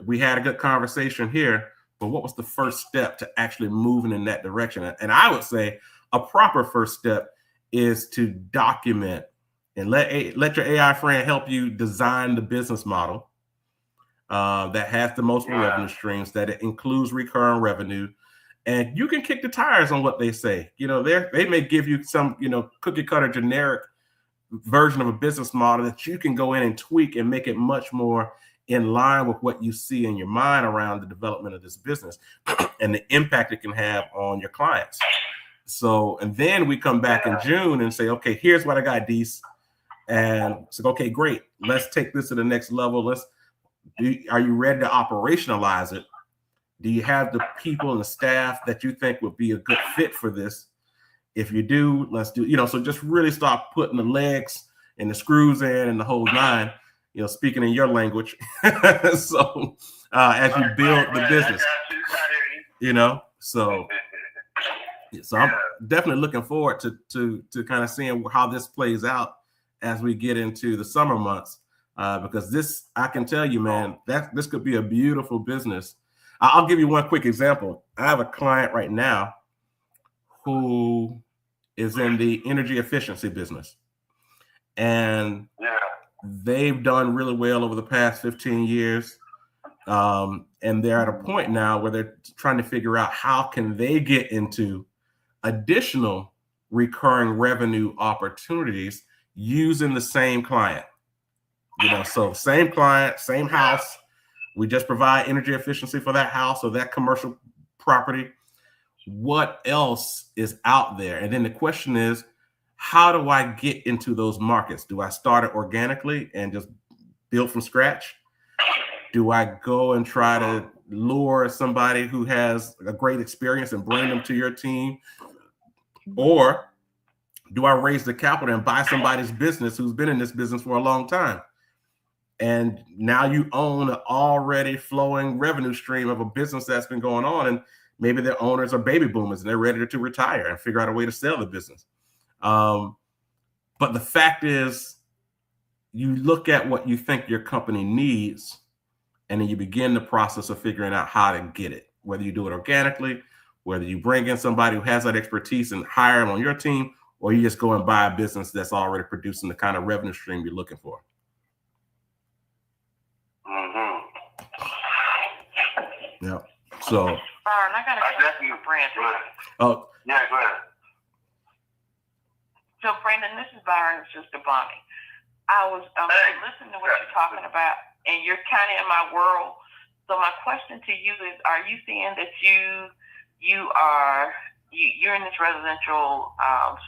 We had a good conversation here, but what was the first step to actually moving in that direction? And I would say a proper first step is to document and let your AI friend help you design the business model that has the most revenue streams, that it includes recurring revenue. And you can kick the tires on what they say. They may give you some, cookie cutter generic version of a business model that you can go in and tweak and make it much more in line with what you see in your mind around the development of this business and the impact it can have on your clients. So, and then we come back in June and say, okay, here's what I got, Deese. And it's like, okay, great. Let's take this to the next level. Are you ready to operationalize it? Do you have the people and the staff that you think would be a good fit for this? If you do, let's do, so just really start putting the legs and the screws in and the whole nine, speaking in your language. So as you build the business, so I'm definitely looking forward to kind of seeing how this plays out as we get into the summer months, because this, I can tell you, man, this could be a beautiful business. I'll give you one quick example. I have a client right now who is in the energy efficiency business. And they've done really well over the past 15 years. And they're at a point now where they're trying to figure out how can they get into additional recurring revenue opportunities using the same client. So same client, same house. We just provide energy efficiency for that house or that commercial property. What else is out there? And then the question is, how do I get into those markets? Do I start it organically and just build from scratch? Do I go and try to lure somebody who has a great experience and bring them to your team? Or do I raise the capital and buy somebody's business who's been in this business for a long time? And now you own an already flowing revenue stream of a business that's been going on, and maybe their owners are baby boomers and they're ready to retire and figure out a way to sell the business. But the fact is, you look at what you think your company needs, and then you begin the process of figuring out how to get it, whether you do it organically, whether you bring in somebody who has that expertise and hire them on your team, or you just go and buy a business that's already producing the kind of revenue stream you're looking for. Yeah. So. Byron, I got a question for Brandon. Oh. Yeah, go ahead. So, Brandon, this is Byron's sister Bonnie. I was listening to what you're talking about, and you're kind of in my world. So my question to you is: are you seeing that you're in this residential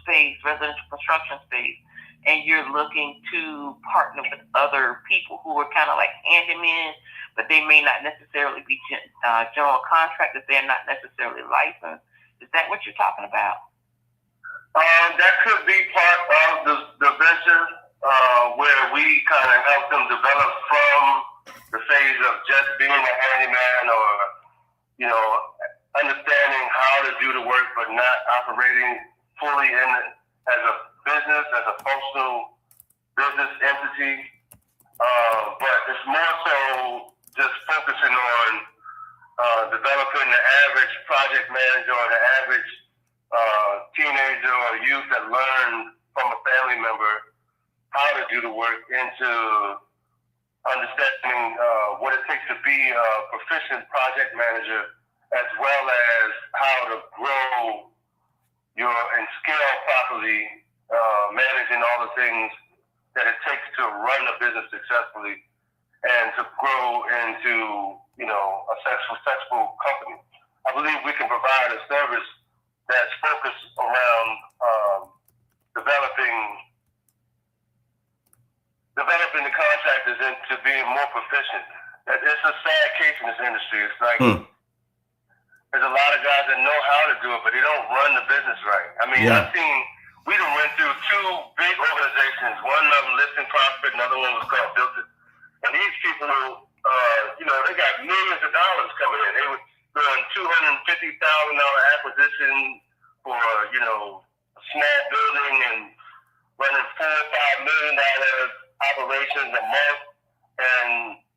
space, residential construction space, and you're looking to partner with other people who are kind of like handymen, but they may not necessarily be general contractors. They're not necessarily licensed. Is that what you're talking about? That could be part of the venture. operating fully as a business, as a functional business entity. But it's more so just focusing on developing the average project manager or the average teenager or youth that learned from a family member how to do the work into understanding what it takes to be a proficient project manager, as well as how to grow and scale properly, managing all the things that it takes to run a business successfully and to grow into, a successful company. I believe we can provide a service that's focused around developing the contractors into being more proficient. It's a sad case in this industry. It's like there's a lot of guys that know how to do it, but they don't run the business right. I mean, we done went through two big organizations. One of them Listing Profit, another one was called Built It. And these people, they got millions of dollars coming in. They were doing $250,000 acquisition for, a small building and running $4 or $5 million operations a month.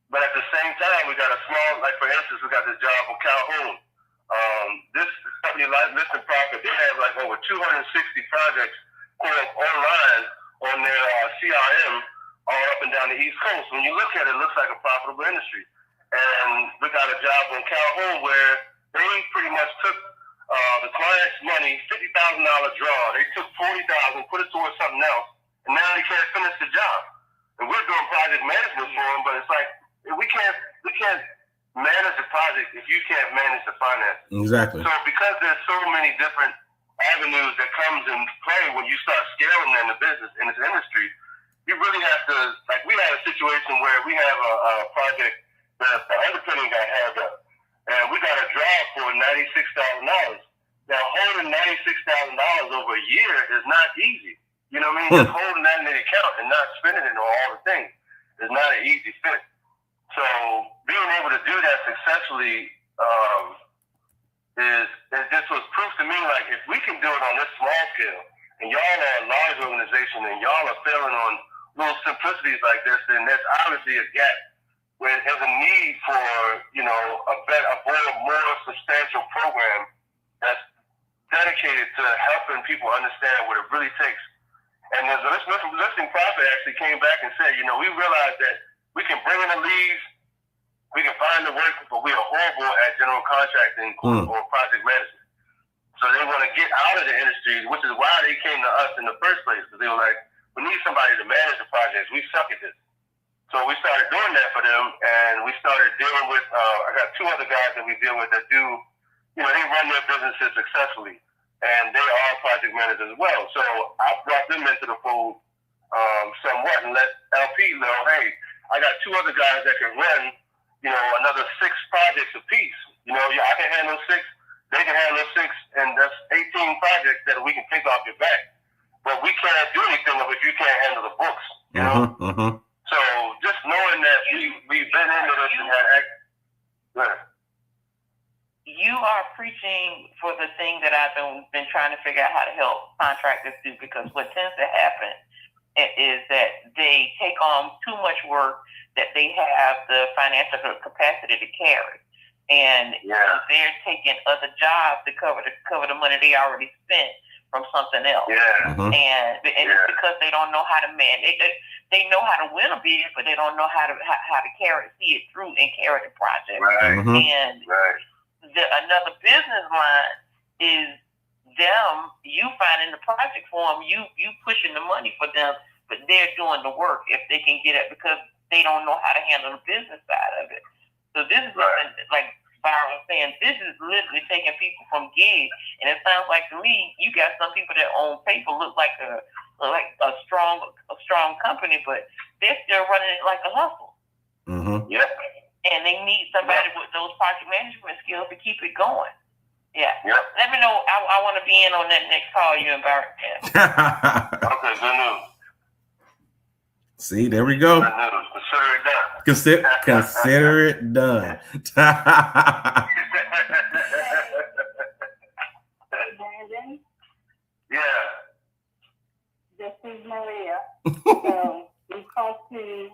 But at the same time, we got a small, like for instance, we got this job with Calhoun. This company, Listing Profit, they have like over 260 projects going online on their CRM all up and down the East Coast. When you look at it, it looks like a profitable industry. And we got a job on Calhoun where they pretty much took the client's money, $50,000 draw. They took $40,000, put it towards something else, and now they can't finish the job. And we're doing project management for them, but it's like we can't manage the project if you can't manage the finance. Exactly. So because there's so many different avenues that comes in play when you start scaling in the business, in this industry, you really have to, like we had a situation where we have a project that the underpinning got held up. And we got a draw for $96,000. Now, holding $96,000 over a year is not easy. You know what I mean? Just holding that in the account and not spending it on all the things is not an easy fit. So being able to do that successfully is just was proof to me, like, if we can do it on this small scale, and y'all are a large organization, and y'all are failing on little simplicities like this, then there's obviously a gap where there's a need for, a more substantial program that's dedicated to helping people understand what it really takes. And the Listing Profit actually came back and said, we realized that we can bring in the leads, we can find the work, but we are horrible at general contracting or project management. So they want to get out of the industry, which is why they came to us in the first place, because they were like, we need somebody to manage the projects. We suck at this. So we started doing that for them, and we started dealing with, I got two other guys that we deal with that do, they run their businesses successfully, and they are project managers as well. So I brought them into the fold somewhat and let LP know, hey, I got two other guys that can run, another 6 projects apiece. I can handle 6, they can handle 6, and that's 18 projects that we can take off your back. But we can't do anything if you can't handle the books, you know? So just knowing that we've been into this and had you are preaching for the thing that I've been trying to figure out how to help contractors do, because what tends to happen is that they take on too much work that they have the financial capacity to carry. And they're taking other jobs to cover the money they already spent from something else. And it's because they don't know how to manage. They know how to win a bid, but they don't know how to see it through and carry the project. And another business line is them, you finding the project for them, you pushing the money for them, but they're doing the work if they can get it, because they don't know how to handle the business side of it. So this is like Byron was saying, this is literally taking people from gigs, and it sounds like to me, you got some people that on paper look like a strong company, but they're still running it like a hustle. And they need somebody with those project management skills to keep it going. Let me know. I want to be in on that next call you and Byron. Okay, good news. See, there we go. Good news. Consider it done. Consider it done. So we talked to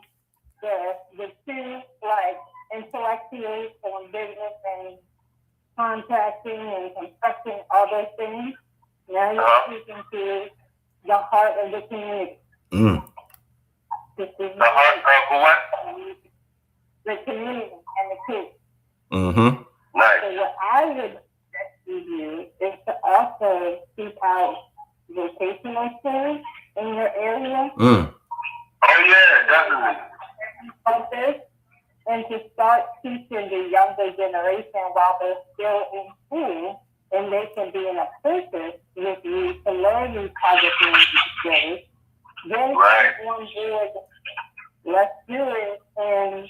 the two like intellectuals on business and contracting and construction, all those things. Now you're speaking to the heart of the community. This is the heart of what? The community and the kids. Nice. So what I would suggest to you is to also seek out vocational schools in your area. Oh yeah, definitely. This, and to start teaching the younger generation while they're still in school, and they can be in a process with you to learn these project management skills. Then come on board, let's do it, and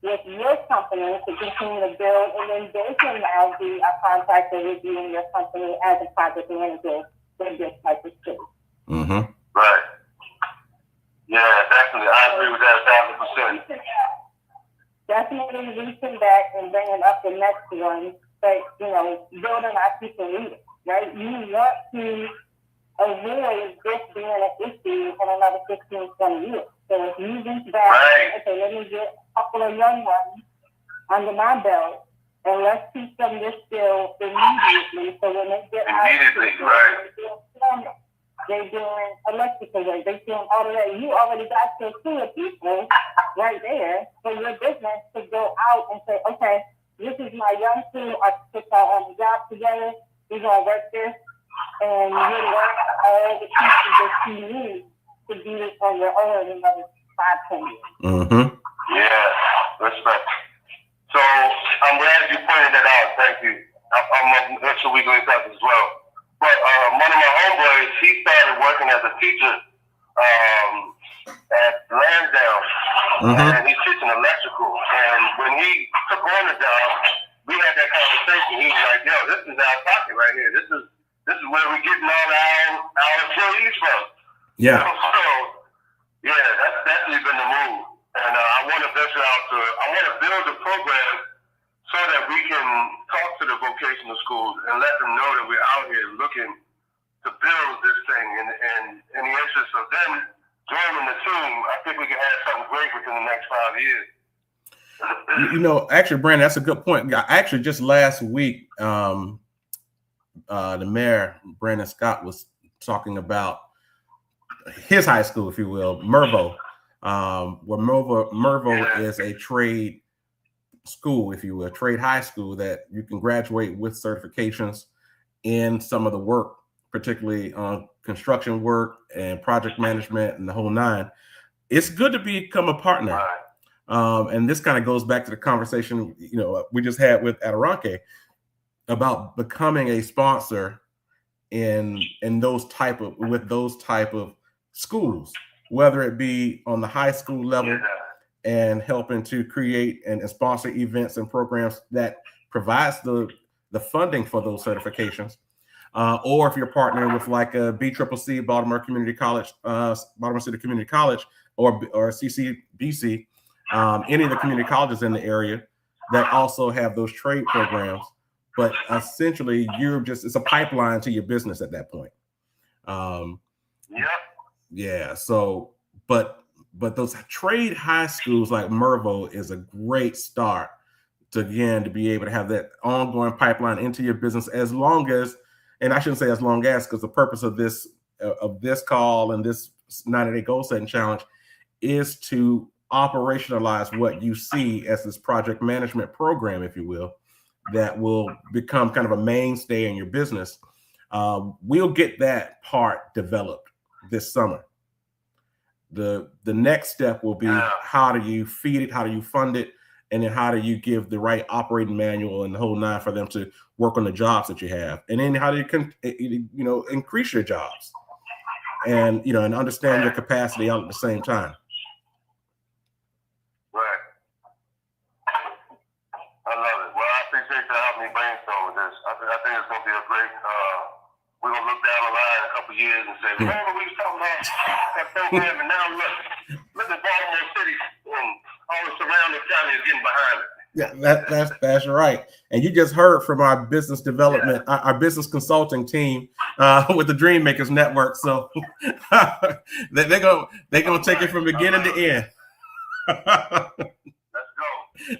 with your company to continue to build, and then they can now be a contractor with you in your company as a project manager with this type of skill. Right. Yeah, definitely. I agree with that 1,000%. Definitely reaching back and bringing up the next one, but, building our people leaders, right? You want to avoid this being an issue in another 15, 20 years. So if you reach back, okay, let me get a couple of young ones under my belt, and let's teach them this skill immediately. So when they get out, they're doing electrical work, they're doing all of that. You already got your crew of people right there for your business to go out and say, okay, this is my young crew. I put y'all on the job together. We're going to work this. And you learn all the pieces that you need to do this on your own in another 5, 10 years. Yeah, respect. So I'm glad you pointed that out. Thank you. I'm going to we doing that as well. But one of my homeboys, he started working as a teacher at Lansdowne, and he's teaching electrical. And when he took on the job, we had that conversation. He was like, "Yo, this is our pocket right here. This is where we're getting all our employees from." Yeah. So yeah, that's definitely been the move. And I want to venture out I want to build a program so that we can talk to the vocational schools and let them know that we're out here looking to build this thing. And in the interest of them joining the team, I think we can have something great within the next 5 years. Actually, Brandon, that's a good point. Actually, just last week, the mayor, Brandon Scott, was talking about his high school, if you will, Mervo, where Mervo is a trade school, if you will, trade high school that you can graduate with certifications in some of the work, particularly on construction work and project management and the whole nine. It's good to become a partner. And this kind of goes back to the conversation, we just had with Adirondacke about becoming a sponsor in those type of schools, whether it be on the high school level and helping to create and sponsor events and programs that provides the funding for those certifications, or if you're partnering with like a BCCC, Baltimore Community College, Baltimore City Community College, or CCBC, any of the community colleges in the area that also have those trade programs. But essentially, it's a pipeline to your business at that point. Yeah. So, but those trade high schools like Mervo is a great start to be able to have that ongoing pipeline into your business, as long as, and I shouldn't say as long as, because the purpose of this call and this 90-day goal setting challenge is to operationalize what you see as this project management program, if you will, that will become kind of a mainstay in your business. We'll get that part developed this summer. The next step will be, how do you feed it, how do you fund it, and then how do you give the right operating manual and the whole nine for them to work on the jobs that you have, and then how do you increase your jobs, and and understand your capacity all at the same time. Right. I love it. Well, I appreciate you helping me brainstorm with this. I think it's going to be a great. We're going to look down the line a couple years and say, remember we was talking about that program, and now look at Baltimore City and all the surrounding counties getting behind it. Yeah, that's right. And you just heard from our business development, our business consulting team with the Dream Makers Network. So they're gonna take it from beginning to end.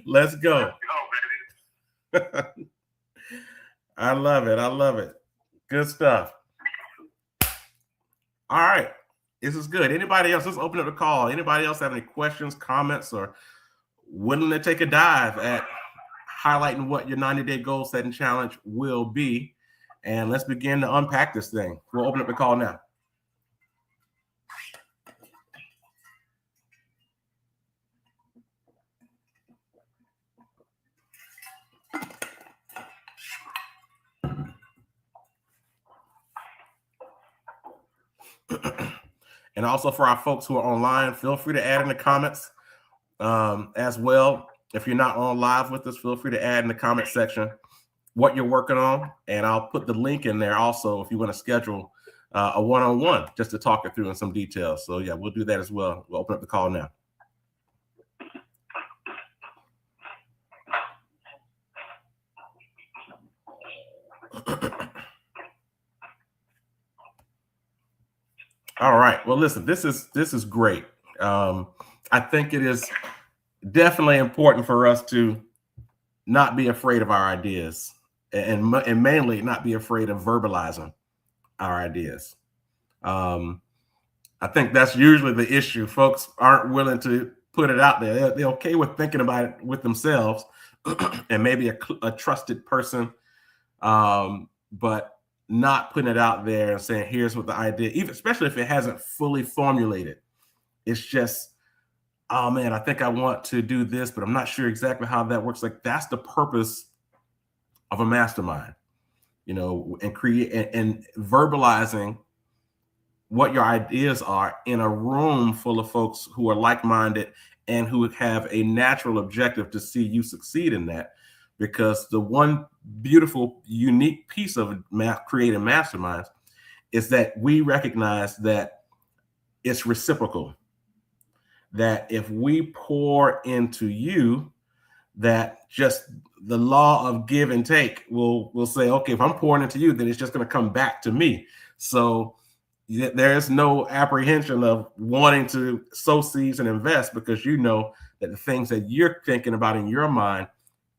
Let's go. Baby. I love it. I love it. Good stuff. All right. This is good. Anybody else? Let's open up the call. Anybody else have any questions, comments, or willing to take a dive at highlighting what your 90-day goal setting challenge will be? And let's begin to unpack this thing. We'll open up the call now. And also for our folks who are online, feel free to add in the comments as well. If you're not on live with us, feel free to add in the comment section what you're working on. And I'll put the link in there also if you want to schedule a one-on-one just to talk it through in some details. So yeah, we'll do that as well. We'll open up the call now. All right. Well, listen, this is great. I think it is definitely important for us to not be afraid of our ideas and mainly not be afraid of verbalizing our ideas. I think that's usually the issue. Folks aren't willing to put it out there. They're okay with thinking about it with themselves and maybe a trusted person, but not putting it out there and saying, here's what the idea, even especially if it hasn't fully formulated. It's just, oh man, I think I want to do this, but I'm not sure exactly how that works. Like that's the purpose of a mastermind, and create and verbalizing what your ideas are in a room full of folks who are like-minded and who have a natural objective to see you succeed in that. Because the one beautiful, unique piece of creating masterminds is that we recognize that it's reciprocal. That if we pour into you, that just the law of give and take will say, okay, if I'm pouring into you, then it's just going to come back to me. So there is no apprehension of wanting to sow seeds and invest, because you know that the things that you're thinking about in your mind,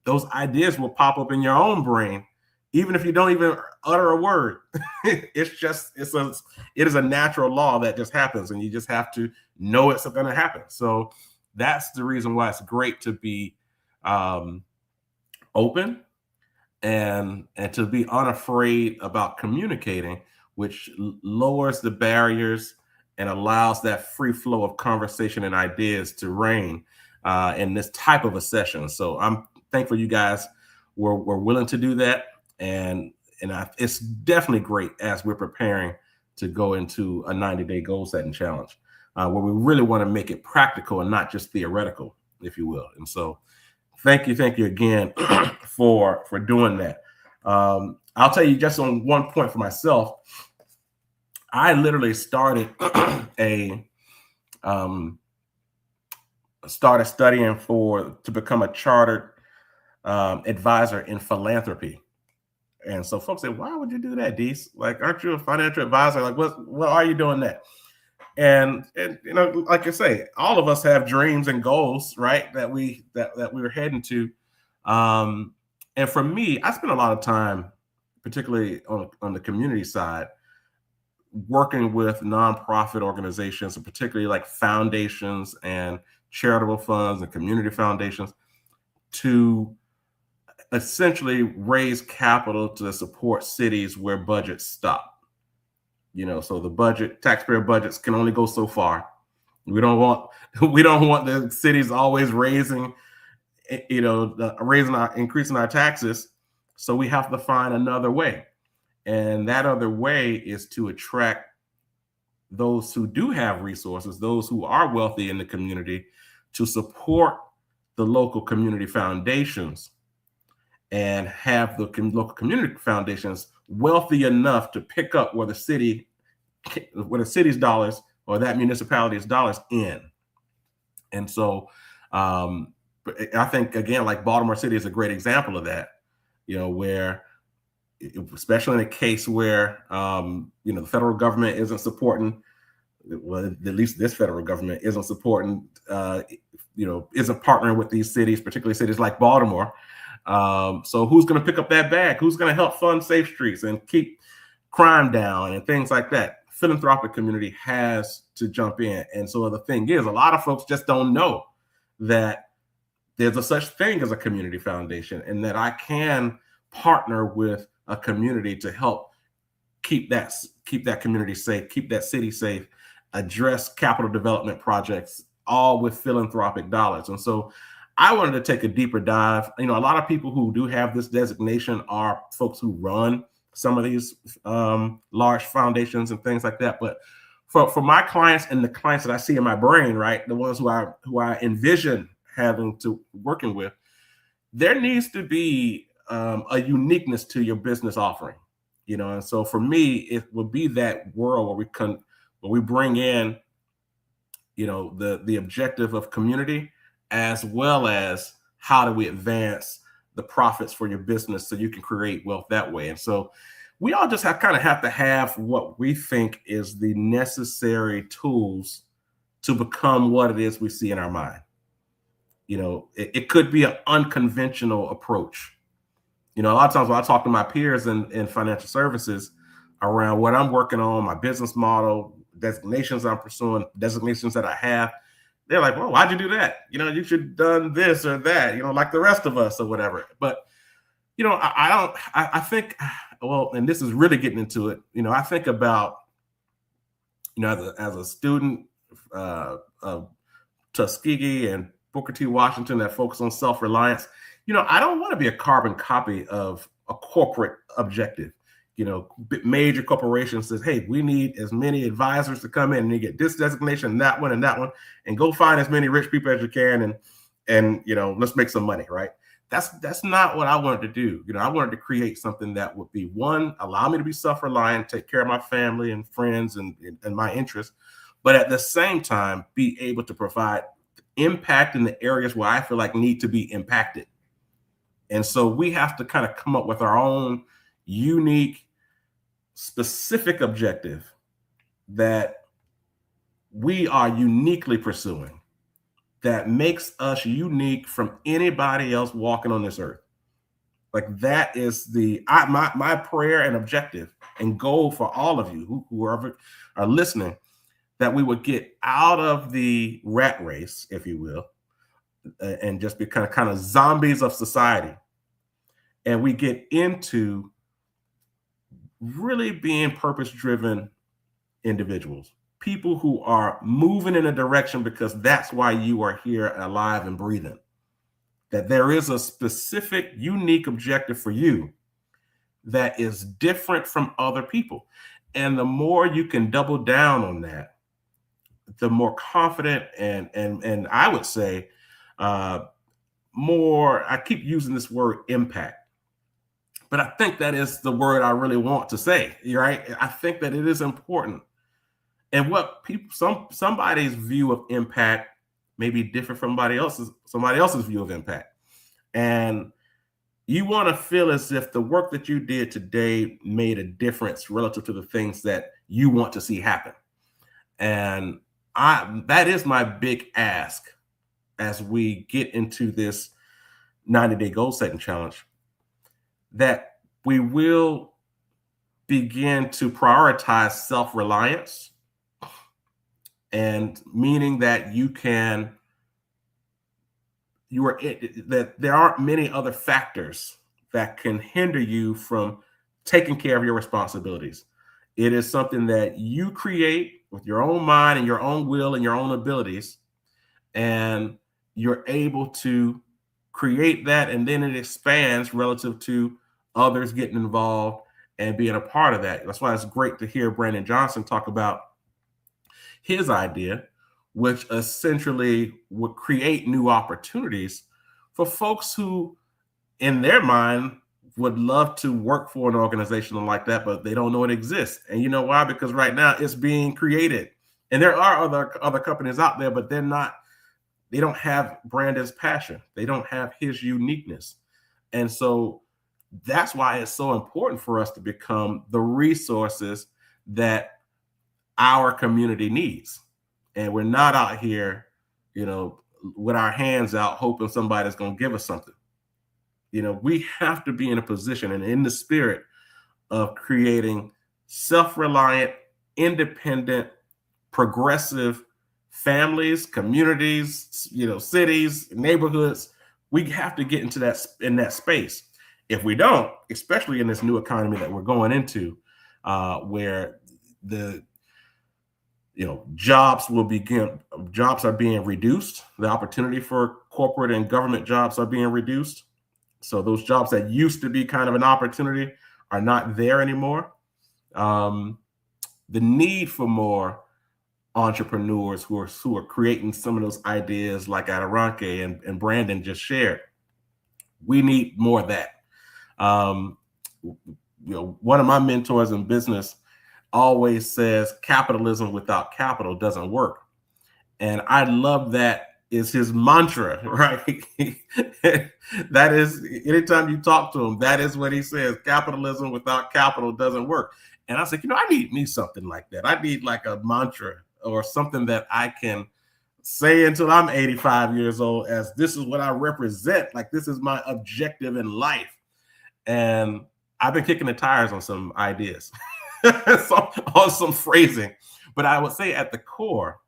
those ideas will pop up in your own brain, even if you don't even utter a word. It is a natural law that just happens, and you just have to know it's going to happen. So that's the reason why it's great to be open and to be unafraid about communicating, which lowers the barriers and allows that free flow of conversation and ideas to reign in this type of a session. So I'm thankful you guys were willing to do that, and it's definitely great as we're preparing to go into a 90-day goal setting challenge, where we really want to make it practical and not just theoretical, if you will. And so, thank you again for doing that. I'll tell you just on one point for myself. I literally started started studying to become a chartered advisor in philanthropy. And so folks say, why would you do that, Dees? Like, aren't you a financial advisor? Like, what are you doing that? And like you say, all of us have dreams and goals, right? That we're heading to. And for me, I spent a lot of time, particularly on the community side, working with nonprofit organizations, and particularly like foundations and charitable funds and community foundations, to essentially raise capital to support cities where budgets stop. So the taxpayer budgets can only go so far. We don't want the cities always increasing our taxes. So we have to find another way. And that other way is to attract those who do have resources, those who are wealthy in the community, to support the local community foundations, and have the local community foundations wealthy enough to pick up where the city's dollars or that municipality's dollars end. And so But I think, again, like Baltimore City is a great example of that, where, especially in a case where, the federal government isn't supporting, well, at least this federal government isn't supporting, isn't partnering with these cities, particularly cities like Baltimore. So who's going to pick up that bag? Who's going to help fund safe streets and keep crime down and things like that? Philanthropic community has to jump in. And so the thing is, a lot of folks just don't know that there's a such thing as a community foundation, and that I can partner with a community to help keep that community safe, keep that city safe, address capital development projects, all with philanthropic dollars. And so I wanted to take a deeper dive. A lot of people who do have this designation are folks who run some of these large foundations and things like that. But for my clients and the clients that I see in my brain, right, the ones who I envision having to working with, there needs to be a uniqueness to your business offering, and so for me, it would be that world where we bring in, the objective of community, as well as how do we advance the profits for your business so you can create wealth that way. And so we all just have to have what we think is the necessary tools to become what it is we see in our mind. It could be an unconventional approach. A lot of times when I talk to my peers in financial services around what I'm working on, my business model, designations I'm pursuing, designations that I have, they're like, well, why'd you do that? You should have done this or that, like the rest of us or whatever. But, I think, well, and this is really getting into it, I think about, as a student of Tuskegee and Booker T. Washington that focus on self-reliance, I don't want to be a carbon copy of a corporate objective. Major corporations says, hey, we need as many advisors to come in and you get this designation, that one, and go find as many rich people as you can. And let's make some money, right? That's not what I wanted to do. I wanted to create something that would be, one, allow me to be self-reliant, take care of my family and friends and my interests, but at the same time, be able to provide impact in the areas where I feel like need to be impacted. And so we have to kind of come up with our own unique, specific objective that we are uniquely pursuing, that makes us unique from anybody else walking on this earth. Like that is my prayer and objective and goal for all of you whoever are listening, that we would get out of the rat race, if you will, and just be kind of zombies of society. And we get into really being purpose-driven individuals, people who are moving in a direction because that's why you are here alive and breathing. That there is a specific, unique objective for you that is different from other people. And the more you can double down on that, the more confident and I would say more, I keep using this word impact, but I think that is the word I really want to say, right? I think that it is important. And what somebody's view of impact may be different from somebody else's view of impact. And you want to feel as if the work that you did today made a difference relative to the things that you want to see happen. And that is my big ask as we get into this 90-day goal setting challenge, that we will begin to prioritize self-reliance, and meaning that that there aren't many other factors that can hinder you from taking care of your responsibilities. It is something that you create with your own mind and your own will and your own abilities, and you're able to create that, and then it expands relative to others getting involved and being a part of that. That's why it's great to hear Brandon Johnson talk about his idea, which essentially would create new opportunities for folks who, in their mind, would love to work for an organization like that, but they don't know it exists. And you know why? Because right now it's being created. And there are other companies out there, but they're not they don't have Brandon's passion. They don't have his uniqueness. And so that's why it's so important for us to become the resources that our community needs. And we're not out here, with our hands out hoping somebody's going to give us something. We have to be in a position and in the spirit of creating self-reliant, independent, progressive families, communities, cities, neighborhoods. We have to get into that space. If we don't, especially in this new economy that we're going into, where the jobs are being reduced, the opportunity for corporate and government jobs are being reduced. So those jobs that used to be kind of an opportunity are not there anymore. The need for more entrepreneurs who are creating some of those ideas like Aderonke and Brandon just shared. We need more of that. One of my mentors in business always says capitalism without capital doesn't work. And I love that is his mantra, right? That is, anytime you talk to him, that is what he says. Capitalism without capital doesn't work. And I said, I need something like that. I need like a mantra or something that I can say until I'm 85 years old as this is what I represent. Like this is my objective in life. And I've been kicking the tires on some ideas, on some phrasing. But I would say at the core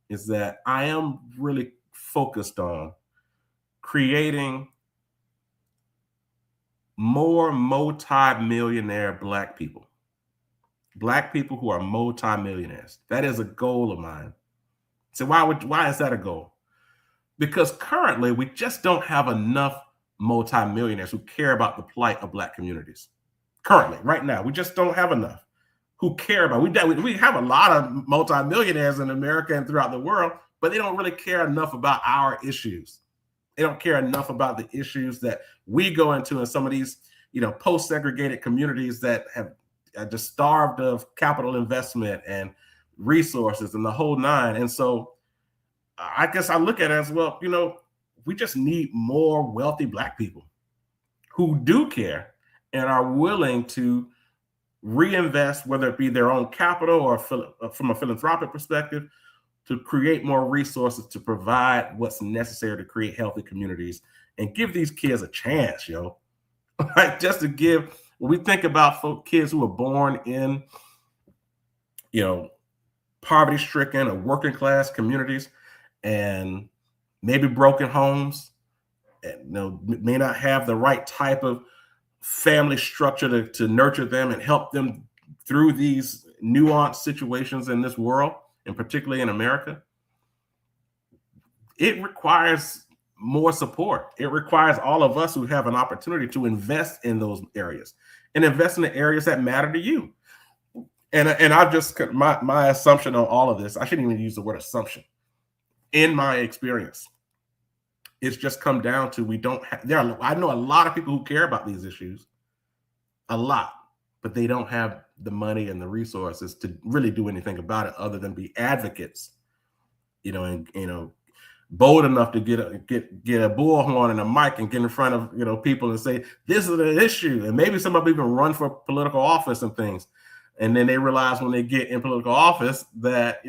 is that I am really focused on creating more multi-millionaire Black people who are multi-millionaires. That is a goal of mine. So why is that a goal? Because currently we just don't have enough multi-millionaires who care about the plight of Black communities. Currently, right now, we just don't have enough who care about. We have a lot of multi-millionaires in America and throughout the world, but they don't really care enough about our issues. They don't care enough about the issues that we go into in some of these, post-segregated communities that have just starved of capital investment and resources and the whole nine. And so I guess I look at it as, well, we just need more wealthy Black people who do care and are willing to reinvest, whether it be their own capital or from a philanthropic perspective, to create more resources to provide what's necessary to create healthy communities and give these kids a chance, like just to give. When we think about kids who are born in, poverty-stricken or working class communities and maybe broken homes, and may not have the right type of family structure to nurture them and help them through these nuanced situations in this world, and particularly in America, it requires more support. It requires all of us who have an opportunity to invest in those areas and invest in the areas that matter to you. And I just, my assumption on all of this, I shouldn't even use the word assumption. In my experience, it's just come down to I know a lot of people who care about these issues, a lot, but they don't have the money and the resources to really do anything about it other than be advocates, and bold enough to get a bullhorn and a mic and get in front of people and say this is an issue, and maybe some of them even run for political office and things, and then they realize when they get in political office that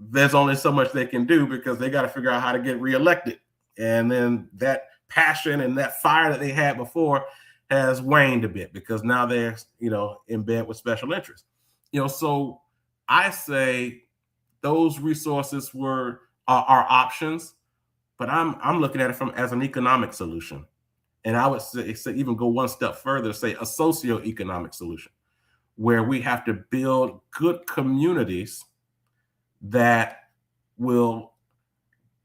there's only so much they can do because they got to figure out how to get reelected, and then that passion and that fire that they had before has waned a bit because now they're in bed with special interests. So I say those resources are options, but I'm looking at it as an economic solution. And I would say even go one step further, say a socio-economic solution, where we have to build good communities that will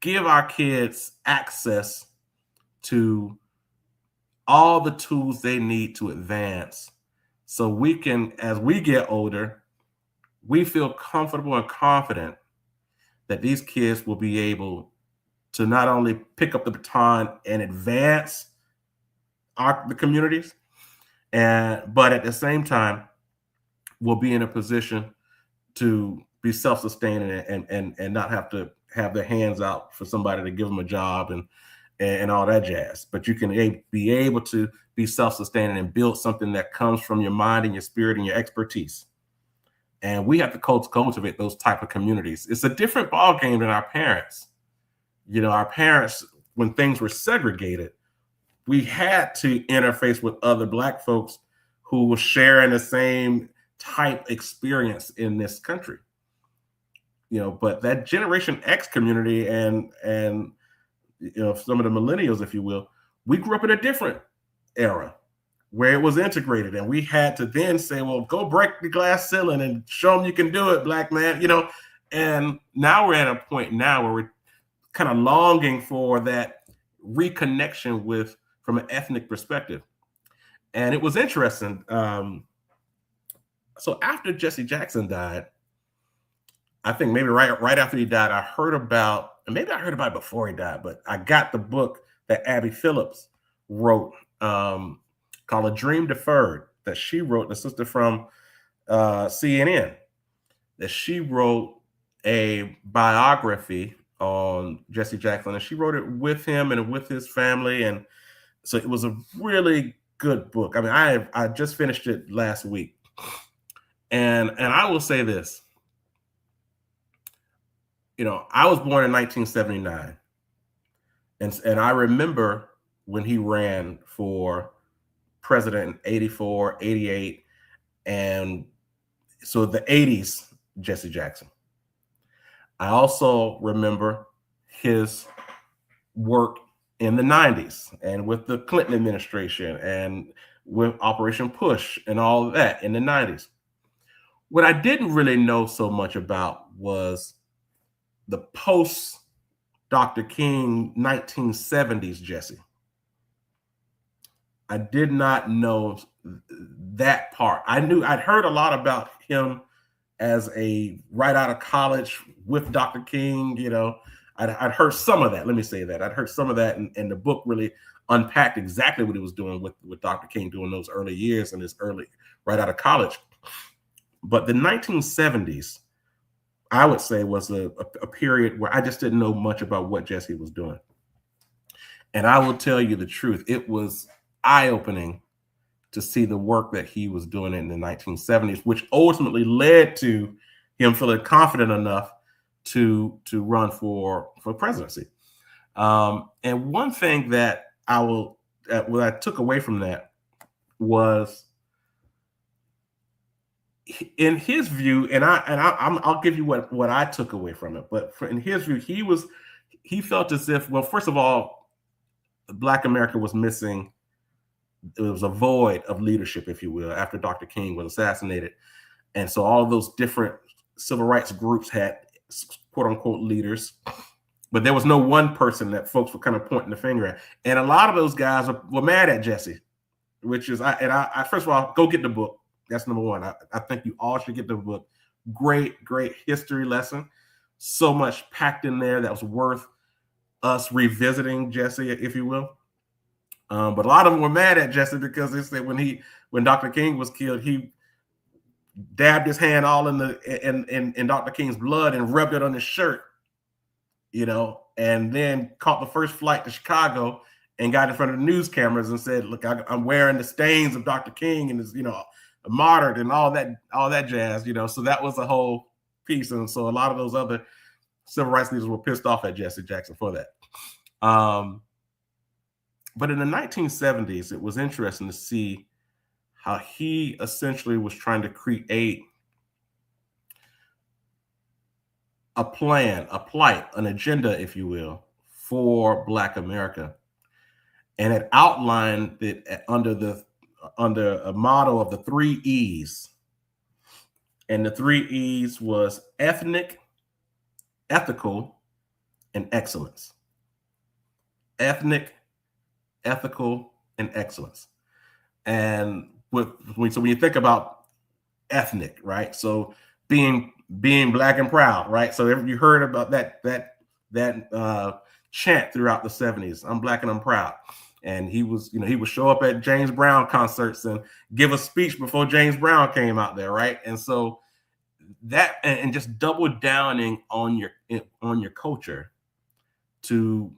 give our kids access to all the tools they need to advance, so we can, as we get older, we feel comfortable and confident that these kids will be able to not only pick up the baton and advance the communities, but at the same time will be in a position to be self-sustaining and not have to have their hands out for somebody to give them a job and all that jazz. But you can be able to be self-sustaining and build something that comes from your mind and your spirit and your expertise. And we have to cultivate those type of communities. It's a different ballgame than our parents. You know, our parents, when things were segregated, we had to interface with other Black folks who were sharing the same type experience in this country. You know, but that Generation X community and you know, some of the millennials, if you will, we grew up in a different era where it was integrated, and we had to then say, well, go break the glass ceiling and show them you can do it, Black man, you know. And now we're at a point now where we're kind of longing for that reconnection with, from an ethnic perspective. And it was interesting. So after Jesse Jackson died, I think maybe right after he died, I heard about, and maybe I heard about it before he died, but I got the book that Abby Phillips wrote called A Dream Deferred, that she wrote, the sister from CNN, that she wrote a biography on Jesse Jackson, and she wrote it with him and with his family. And so it was a really good book. I mean, I just finished it last week. And I will say this, you know, I was born in 1979. And I remember when he ran for president in 84, 88. And so the 80s, Jesse Jackson. I also remember his work in the 90s and with the Clinton administration and with Operation Push and all of that in the 90s. What I didn't really know so much about was the post Dr. King 1970s Jesse. I did not know that part. I'd heard a lot about him as a right out of college with Dr. King. You know, I'd heard some of that. Let me say that. I'd heard some of that, and the book really unpacked exactly what he was doing with Dr. King during those early years and his early right out of college. But the 1970s, I would say, was a period where I just didn't know much about what Jesse was doing. And I will tell you the truth, it was eye-opening to see the work that he was doing in the 1970s, which ultimately led to him feeling confident enough to run for presidency. And one thing that what I took away from that was, in his view, and I'll give you what I took away from it. But in his view, he felt as if, well, first of all, Black America was missing. It was a void of leadership, if you will, after Dr. King was assassinated. And so all of those different civil rights groups had quote unquote leaders, but there was no one person that folks were kind of pointing the finger at. And a lot of those guys were mad at Jesse, which is, I first of all, go get the book. That's number one. I think you all should get the book. Great history lesson. So much packed in there that was worth us revisiting Jesse, if you will. But a lot of them were mad at Jesse because they said when Dr. King was killed, he dabbed his hand all in Dr. King's blood and rubbed it on his shirt, you know, and then caught the first flight to Chicago and got in front of the news cameras and said, "Look, I'm wearing the stains of Dr. King and is, you know, martyred and all that jazz," you know. So that was the whole piece, and so a lot of those other civil rights leaders were pissed off at Jesse Jackson for that. But in the 1970s, it was interesting to see how he essentially was trying to create a plan, a plight, an agenda, if you will, for Black America, and it outlined it under a motto of the 3 E's. And the 3 E's was ethnic, ethical, and excellence. Ethnic, ethical, and excellence. And so when you think about ethnic, right? So being Black and proud, right? So you heard about that chant throughout the 70s. I'm Black and I'm proud. And he would show up at James Brown concerts and give a speech before James Brown came out there, right? And so that and just double downing on your culture to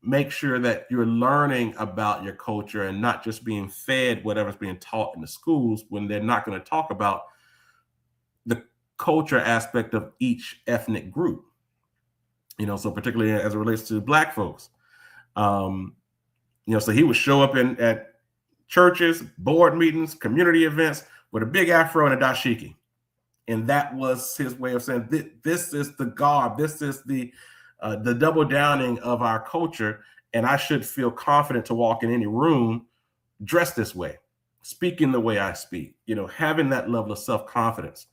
make sure that you're learning about your culture and not just being fed whatever's being taught in the schools when they're not going to talk about the culture aspect of each ethnic group. So particularly as it relates to Black folks, so he would show up at churches, board meetings, community events with a big afro and a dashiki. And that was his way of saying, this is the garb, this is the double downing of our culture, and I should feel confident to walk in any room dressed this way, speaking the way I speak, having that level of self-confidence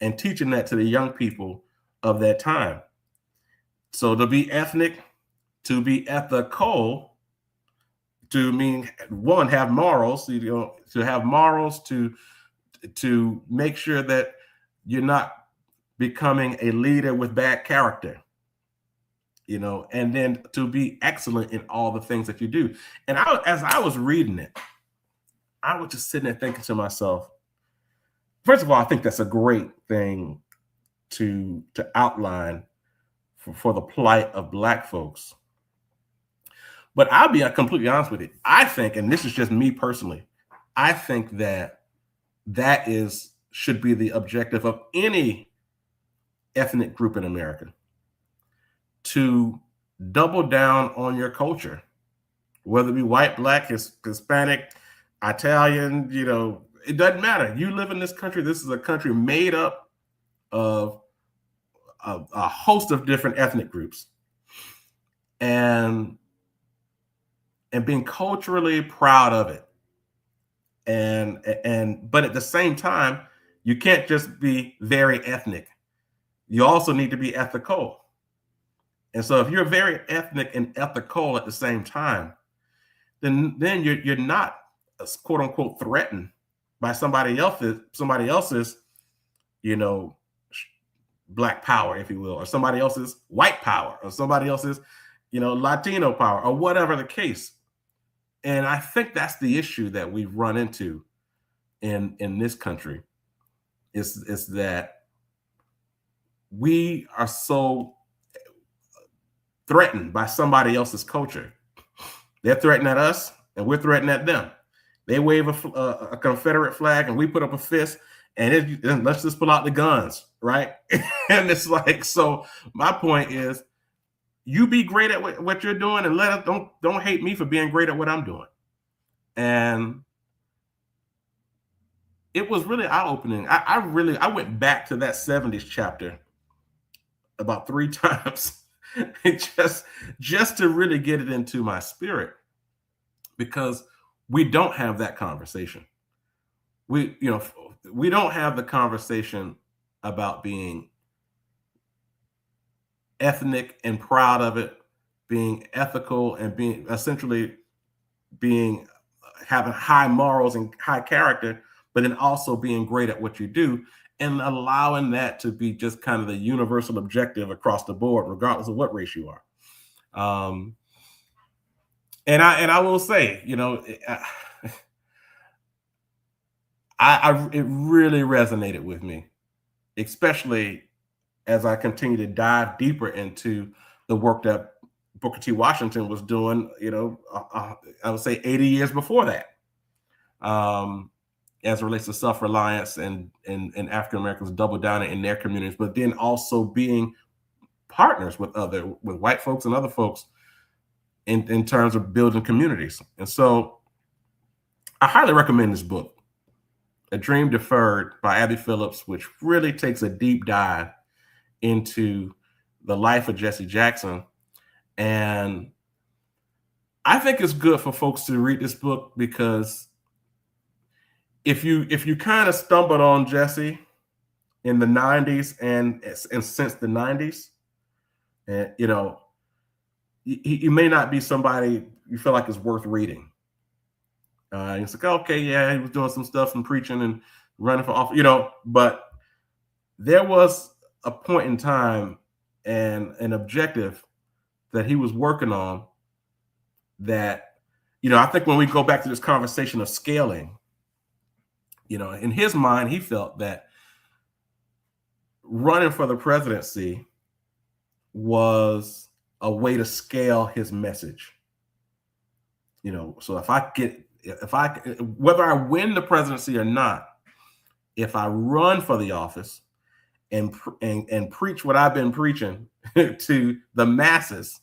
and teaching that to the young people of that time. So to be ethnic, to be ethical, to mean one, have morals, to have morals, to make sure that you're not becoming a leader with bad character, and then to be excellent in all the things that you do. And as I was reading it, I was just sitting there thinking to myself, first of all, I think that's a great thing to outline for the plight of Black folks. But I'll be completely honest with you. I think, and this is just me personally, I think that should be the objective of any ethnic group in America, to double down on your culture, whether it be white, Black, Hispanic, Italian, it doesn't matter. You live in this country. This is a country made up of a host of different ethnic groups, and being culturally proud of it. But at the same time, you can't just be very ethnic. You also need to be ethical. And so if you're very ethnic and ethical at the same time, then you're not quote unquote threatened by somebody else's, Black power, if you will, or somebody else's white power, or somebody else's, Latino power, or whatever the case. And I think that's the issue that we've run into in this country, is that we are so threatened by somebody else's culture. They're threatening at us, and we're threatening at them. They wave a Confederate flag, and we put up a fist, and let's just pull out the guns, right? And it's like, so my point is, you be great at what you're doing, and don't hate me for being great at what I'm doing. And it was really eye-opening. I went back to that 70s chapter about 3 times just to really get it into my spirit, because we don't have that conversation. We don't have the conversation about being ethnic and proud of it, being ethical and having high morals and high character, but then also being great at what you do, and allowing that to be just kind of the universal objective across the board, regardless of what race you are. And I will say, it really resonated with me, especially as I continue to dive deeper into the work that Booker T. Washington was doing, I would say 80 years before that, as it relates to self-reliance and African Americans double down in their communities, but then also being partners with white folks and other folks in terms of building communities. And so I highly recommend this book, A Dream Deferred by Abby Phillips, which really takes a deep dive into the life of Jesse Jackson. And I think it's good for folks to read this book, because if you kind of stumbled on Jesse in the 90s and since the 90s, and he may not be somebody you feel like is worth reading. It's like, okay, yeah, he was doing some stuff and preaching and running for office, but there was a point in time and an objective that he was working on that, I think when we go back to this conversation of scaling, in his mind, he felt that running for the presidency was a way to scale his message. You know, so whether I win the presidency or not, if I run for the office and preach what I've been preaching to the masses,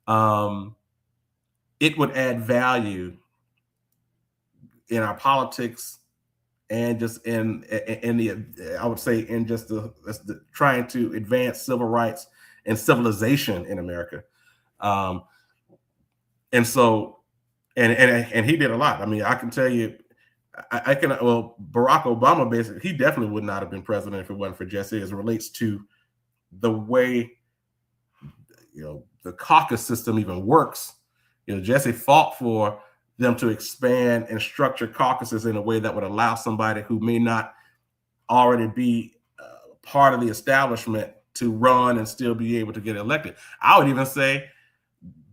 it would add value in our politics and just in the, I would say, in just the trying to advance civil rights and civilization in America. And so, and he did a lot. I mean, I can tell you, Barack Obama, basically, he definitely would not have been president if it wasn't for Jesse, as it relates to the way, you know, the caucus system even works. You know, Jesse fought for them to expand and structure caucuses in a way that would allow somebody who may not already be part of the establishment to run and still be able to get elected. I would even say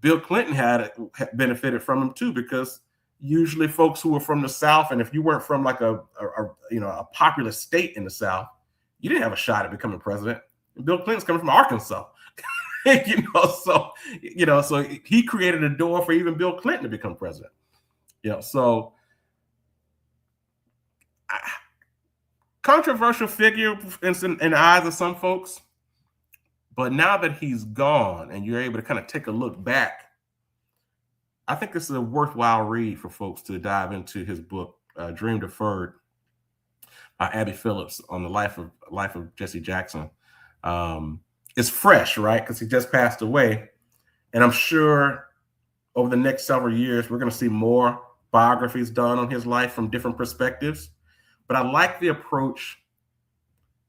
Bill Clinton had benefited from him too, because usually folks who were from the South, and if you weren't from like a populous state in the South, you didn't have a shot at becoming president. And Bill Clinton's coming from Arkansas. So he created a door for even Bill Clinton to become president. So controversial figure in the eyes of some folks, but now that he's gone and you're able to kind of take a look back, I think this is a worthwhile read for folks to dive into his book, Dream Deferred, by Abby Phillips, on the life of Jesse Jackson. It's fresh, right? Because he just passed away. And I'm sure over the next several years, we're going to see more biographies done on his life from different perspectives. But I like the approach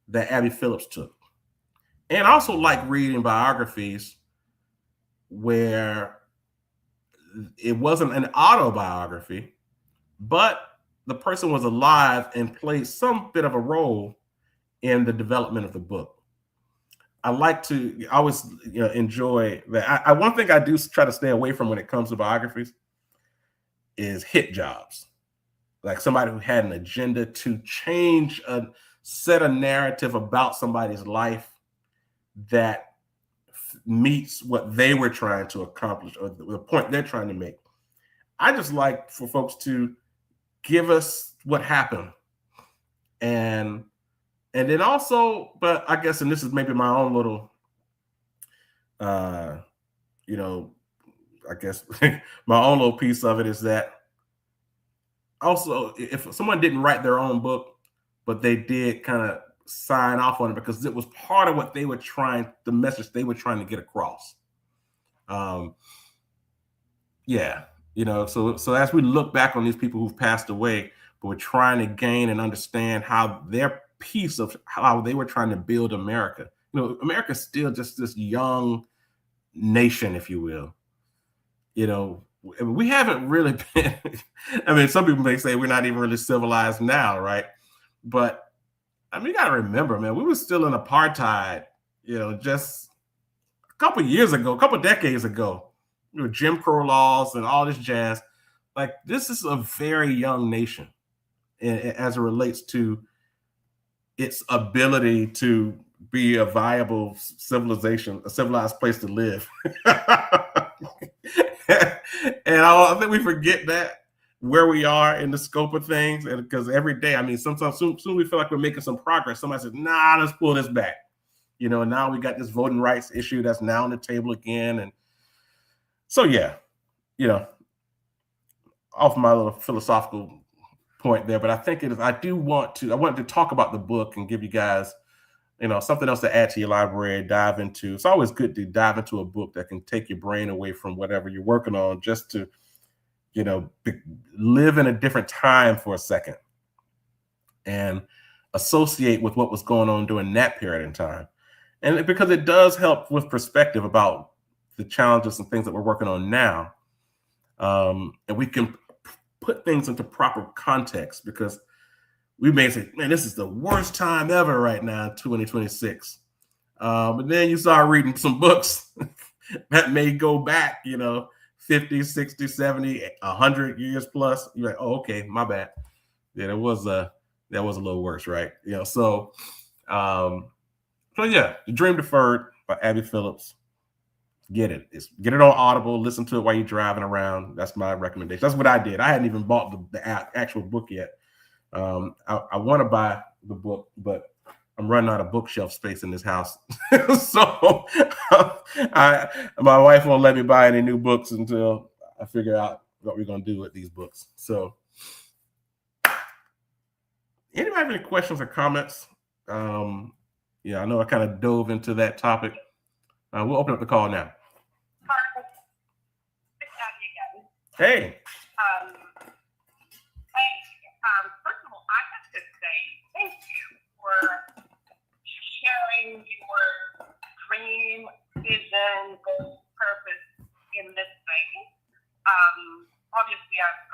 that Abby Phillips took. And I also like reading biographies where it wasn't an autobiography, but the person was alive and played some bit of a role in the development of the book. I always enjoy that. One thing I do try to stay away from when it comes to biographies is hit jobs. Like somebody who had an agenda to set a narrative about somebody's life that meets what they were trying to accomplish or the point they're trying to make. I just like for folks to give us what happened. And then also, but I guess, and this is maybe my own little, I guess my own little piece of it is that also, if someone didn't write their own book, but they did kind of sign off on it because it was part of what they were the message they were trying to get across. So as we look back on these people who've passed away, but we're trying to gain and understand how their piece of how they were trying to build America. America's still just this young nation, if you will. We haven't really been, I mean, some people may say we're not even really civilized now, right? But I mean, you got to remember, man, we were still in apartheid, just a couple decades ago, Jim Crow laws and all this jazz. Like, this is a very young nation as it relates to its ability to be a viable civilization, a civilized place to live. And I think we forget that where we are in the scope of things. And because every day, I mean, sometimes soon we feel like we're making some progress. Somebody says, nah, let's pull this back. Now we got this voting rights issue that's now on the table again. And so, off my little philosophical point there, but I think I wanted to talk about the book and give you guys, something else to add to your library, dive into. It's always good to dive into a book that can take your brain away from whatever you're working on, just to, live in a different time for a second and associate with what was going on during that period in time. And because it does help with perspective about the challenges and things that we're working on now. And we can put things into proper context, because we may say, man, this is the worst time ever right now, 2026. But then you start reading some books that may go back, 50, 60, 70, 100 years plus. You're like, oh, okay, my bad. Yeah, that was a little worse, right? So So yeah, The Dream Deferred by Abby Phillips. Get it. Get it on Audible. Listen to it while you're driving around. That's my recommendation. That's what I did. I hadn't even bought the actual book yet. I want to buy the book, but I'm running out of bookshelf space in this house. So my wife won't let me buy any new books until I figure out what we're going to do with these books. So anybody have any questions or comments? Yeah, I know I kind of dove into that topic. We'll open up the call now. Hey. First of all, I have to say thank you for sharing your dream, vision, goal, purpose in this space. Obviously, I've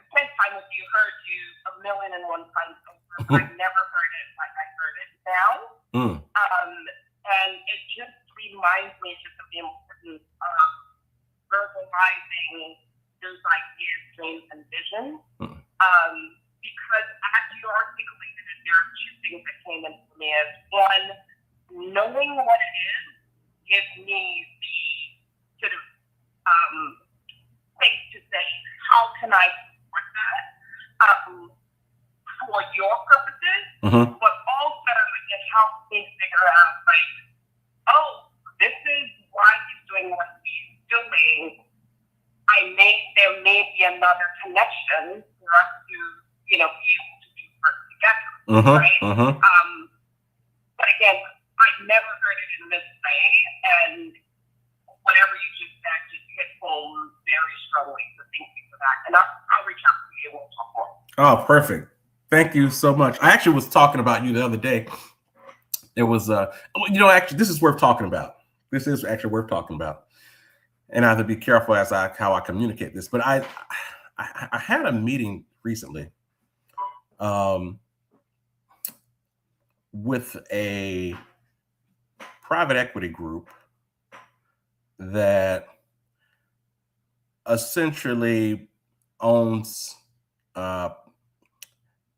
spent time with you, heard you 1,001 times over. I've never heard it like I heard it now. And it just reminds me just of the importance of verbalizing those ideas, dreams, and visions. Because as you articulated it, there are two things that came into me. As one, knowing what it is gives me the sort of space to say, how can I support that for your purposes? But also it helps me figure out, like, oh, this is why he's doing what he's doing. There may be another connection for us to, be able to do work together, right? But again, I've never heard it in this way, and whatever you just said just hit home very strongly. So thank you for that, and I'll reach out to you and we'll talk more. Oh, perfect. Thank you so much. I actually was talking about you the other day. There was actually, this is worth talking about. This is actually worth talking about. And I have to be careful as how I communicate this. But I had a meeting recently with a private equity group that essentially owns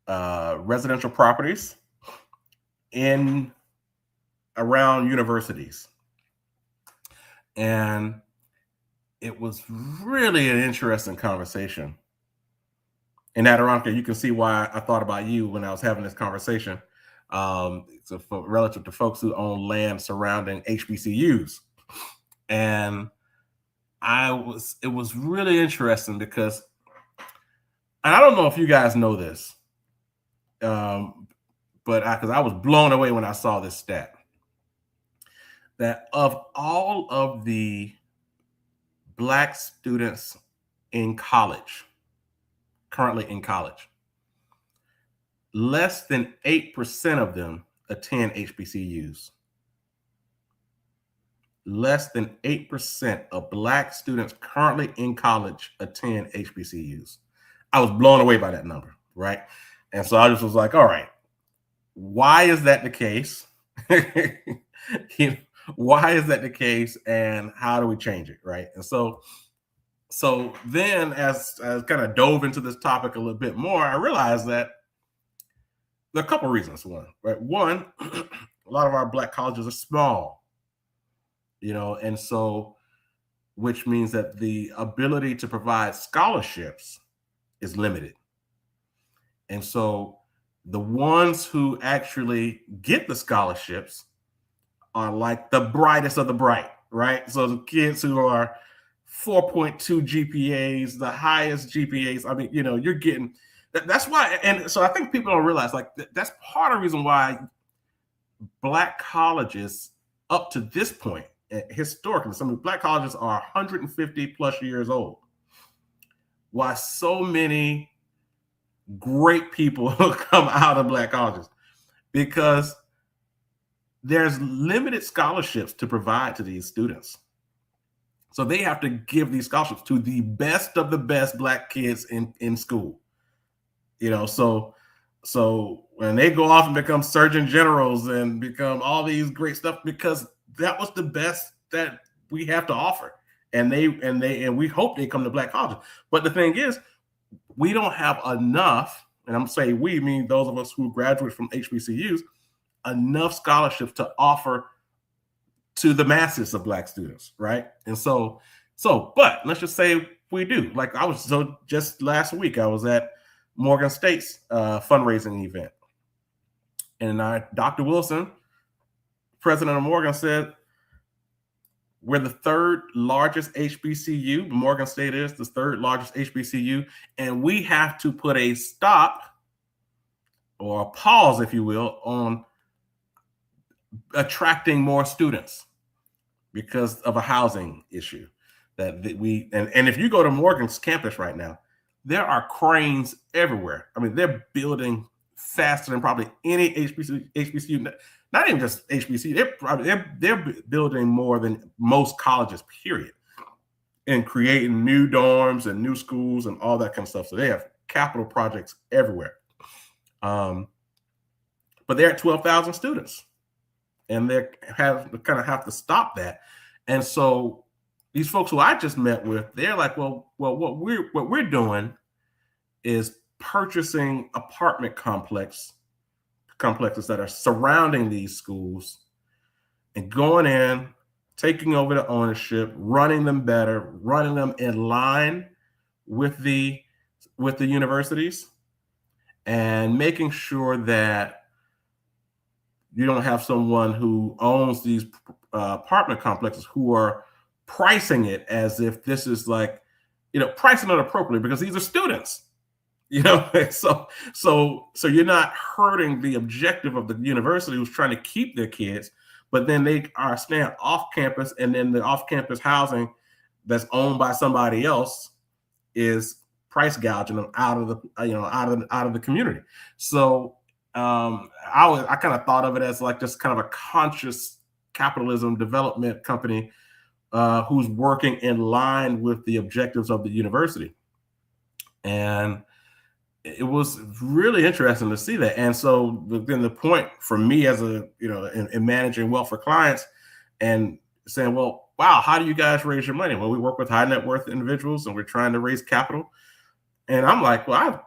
residential properties around universities. And it was really an interesting conversation. And Adirondack, you can see why I thought about you when I was having this conversation. So relative to folks who own land surrounding HBCUs. And it was really interesting because, and I don't know if you guys know this, but because I was blown away when I saw this stat, that of all of the Black students in college, currently in college, less than 8% of them attend HBCUs. Less than 8% of Black students currently in college attend HBCUs. I was blown away by that number, right? And so I just was like, all right, why is that the case? Why is that the case, and how do we change it, right? And so then as I kind of dove into this topic a little bit more, I realized that there are a couple of reasons. One, a lot of our Black colleges are small, and so, which means that the ability to provide scholarships is limited. And so the ones who actually get the scholarships are like the brightest of the bright, right? So the kids who are 4.2 GPAs, the highest GPAs, I mean, you're getting, that's why, and so I think people don't realize, like, that's part of the reason why Black colleges up to this point, historically, some of the Black colleges are 150 plus years old. Why so many great people come out of Black colleges, because there's limited scholarships to provide to these students. So they have to give these scholarships to the best of the best Black kids in school. So when they go off and become surgeon generals and become all these great stuff, because that was the best that we have to offer. And we hope they come to Black colleges. But the thing is, we don't have enough, and I'm saying we mean those of us who graduate from HBCUs, enough scholarships to offer to the masses of Black students, right? And but let's just say we do. Like just last week, I was at Morgan State's fundraising event, and Dr. Wilson, president of Morgan, said we're the third largest HBCU. Morgan State is the third largest HBCU, and we have to put a stop or a pause, if you will, on attracting more students because of a housing issue and if you go to Morgan's campus right now, there are cranes everywhere. I mean, they're building faster than probably any HBCU, not even just HBCU. They're building more than most colleges, period, and creating new dorms and new schools and all that kind of stuff. So they have capital projects everywhere. But they're at 12,000 students, and they kind of have to stop that. And so these folks who I just met with, they're like, well, what we're doing is purchasing apartment complexes that are surrounding these schools and going in, taking over the ownership, running them better, running them in line with the universities, and making sure that you don't have someone who owns these apartment complexes who are pricing it as if this is like, pricing it appropriately because these are students, so you're not hurting the objective of the university who's trying to keep their kids, but then they are staying off campus, and then the off-campus housing that's owned by somebody else is price gouging them out of the community. So I kind of thought of it as like just kind of a conscious capitalism development company who's working in line with the objectives of the university. And it was really interesting to see that. And so then the point for me as in managing wealth for clients and saying, well, wow, how do you guys raise your money? Well, we work with high net worth individuals and we're trying to raise capital. And I'm like, well,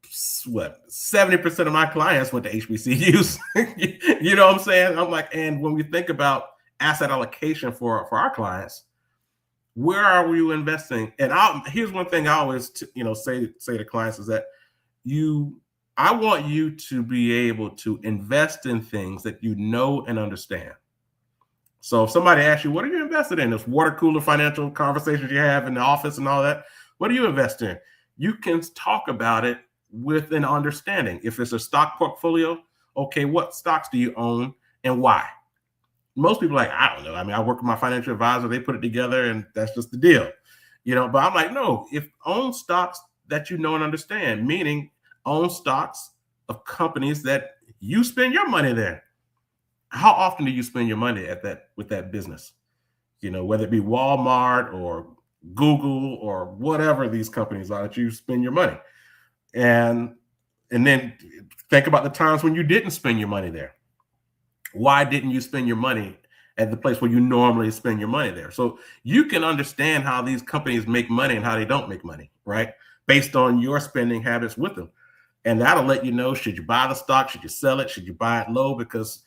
70% of my clients went to HBCUs. You know what I'm saying? I'm like, and when we think about asset allocation for our clients, where are we investing? And here's one thing I always say to clients is that I want you to be able to invest in things that you know and understand. So if somebody asks you, what are you invested in? This water cooler financial conversations you have in the office and all that, what do you invest in? You can talk about it with an understanding. If it's a stock portfolio, okay, what stocks do you own and why? Most people are like, I don't know. I mean, I work with my financial advisor, they put it together and that's just the deal, but I'm like, no, if own stocks that you know and understand, meaning own stocks of companies that you spend your money there. How often do you spend your money with that business? Whether it be Walmart or Google or whatever these companies are that you spend your money. And then think about the times when you didn't spend your money there. Why didn't you spend your money at the place where you normally spend your money there? So you can understand how these companies make money and how they don't make money, right? Based on your spending habits with them. And that'll let you know, should you buy the stock? Should you sell it? Should you buy it low because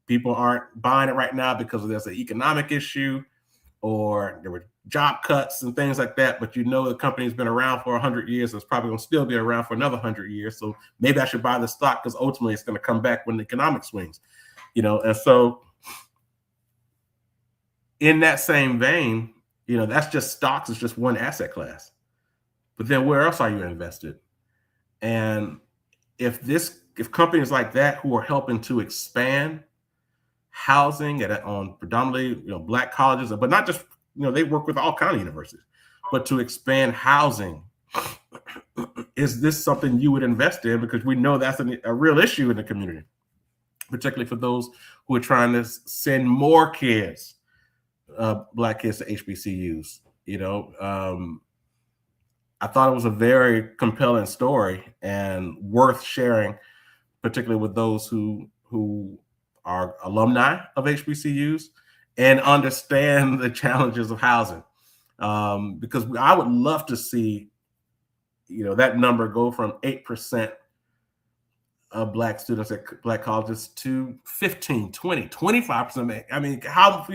people aren't buying it right now because there's an economic issue or there were job cuts and things like that, but the company's been around for 100 years. It's probably going to still be around for another 100 years. So maybe I should buy the stock because ultimately it's going to come back when the economic swings, and so in that same vein, that's just stocks is just one asset class. But then where else are you invested? And if companies like that who are helping to expand housing on predominantly Black colleges, but not just they work with all kinds of universities, but to expand housing, is this something you would invest in? Because we know that's a real issue in the community, particularly for those who are trying to send more kids, Black kids, to HBCUs. I thought it was a very compelling story and worth sharing, particularly with those who are alumni of HBCUs and understand the challenges of housing. Because I would love to see, that number go from 8% of black students at black colleges to 15, 20, 25%. I mean, how,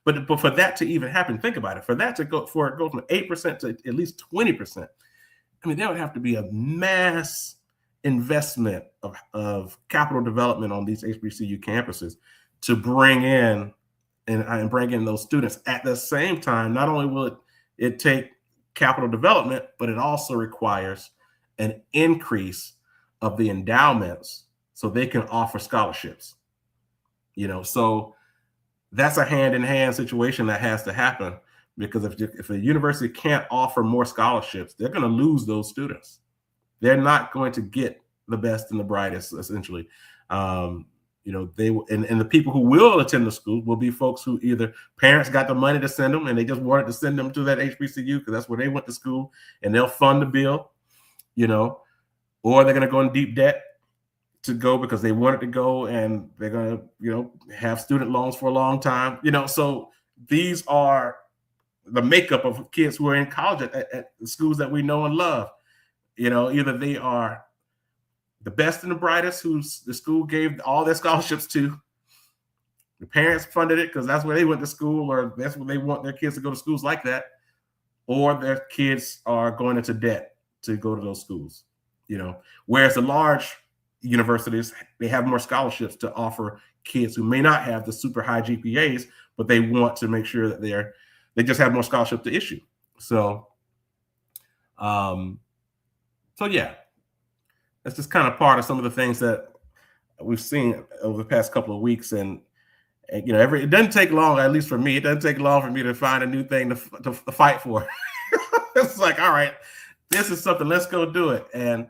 but for that to even happen, think about it. For that to go from 8% to at least 20%, I mean, there would have to be a mass investment of capital development on these HBCU campuses to bring in and bring in those students. At the same time, not only will it take capital development, but it also requires an increase of the endowments so they can offer scholarships. So that's a hand-in-hand situation that has to happen, because if a university can't offer more scholarships, they're going to lose those students. They're not going to get the best and the brightest, essentially. They and the people who will attend the school will be folks who either parents got the money to send them and they just wanted to send them to that HBCU because that's where they went to school, and they'll fund the bill, or they're going to go in deep debt to go because they wanted to go, and they're going to, have student loans for a long time, So these are the makeup of kids who are in college at the schools that we know and love. Either they are the best and the brightest who the school gave all their scholarships to. The parents funded it because that's where they went to school, or that's where they want their kids to go to schools like that, or their kids are going into debt to go to those schools. Whereas the large universities, they have more scholarships to offer kids who may not have the super high GPAs, but they want to make sure that they just have more scholarships to issue. So yeah, that's just kind of part of some of the things that we've seen over the past couple of weeks. And it doesn't take long, at least for me, it doesn't take long for me to find a new thing to fight for. It's like, all right, this is something, let's go do it. And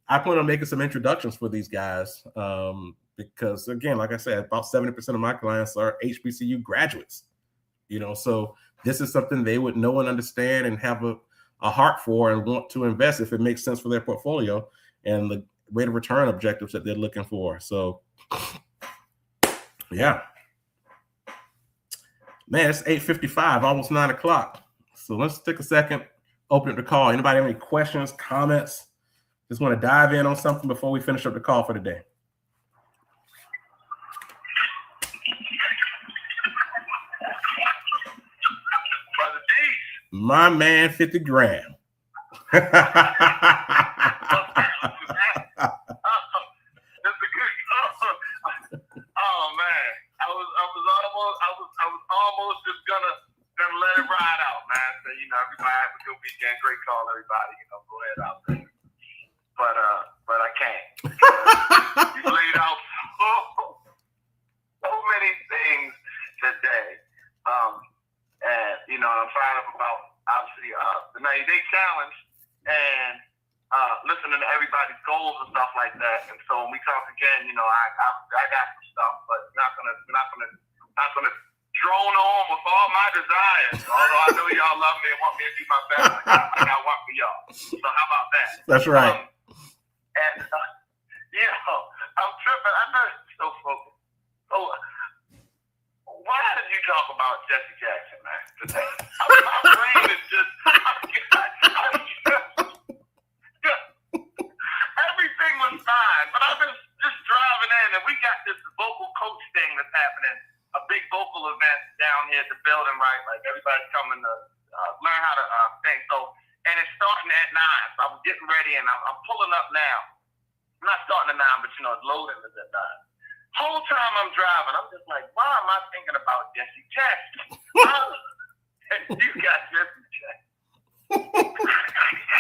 I plan on making some introductions for these guys because, again, like I said, about 70% of my clients are HBCU graduates, so this is something they would know and understand and have a heart for and want to invest if it makes sense for their portfolio and the rate of return objectives that they're looking for. So, yeah. Man, it's 8:55, almost 9 o'clock. So let's take a second, open up the call. Anybody have any questions, comments? Just want to dive in on something before we finish up the call for the day. Brother D. My man, 50 grand. That's a good call. Oh man, I was almost just gonna let it ride out, man. So everybody have a good weekend. Great call, everybody. Go ahead out there. But I can't. You laid out so many things today. And I'm fired up about obviously the 90-day challenge and listening to everybody's goals and stuff like that. And so when we talk again, I got some stuff, but not gonna drone on with all my desires. Although I know y'all love me and want me to do my best, I got one for y'all. So how about that? That's right. And I'm tripping. I know it's so focused. So why did you talk about Jesse Jackson, man, today? My brain is just everything was fine, but I've been just driving in, and we got this vocal coach thing that's happening, a big vocal event down here at the building, right? Like everybody's coming to learn how to sing. So, and it's starting at 9. So I'm getting ready, and I'm pulling up now. I'm not starting at 9, but it's loading is at 9. Whole time I'm driving, I'm just like, why am I thinking about Jesse Jackson? And you got Jesse Jackson.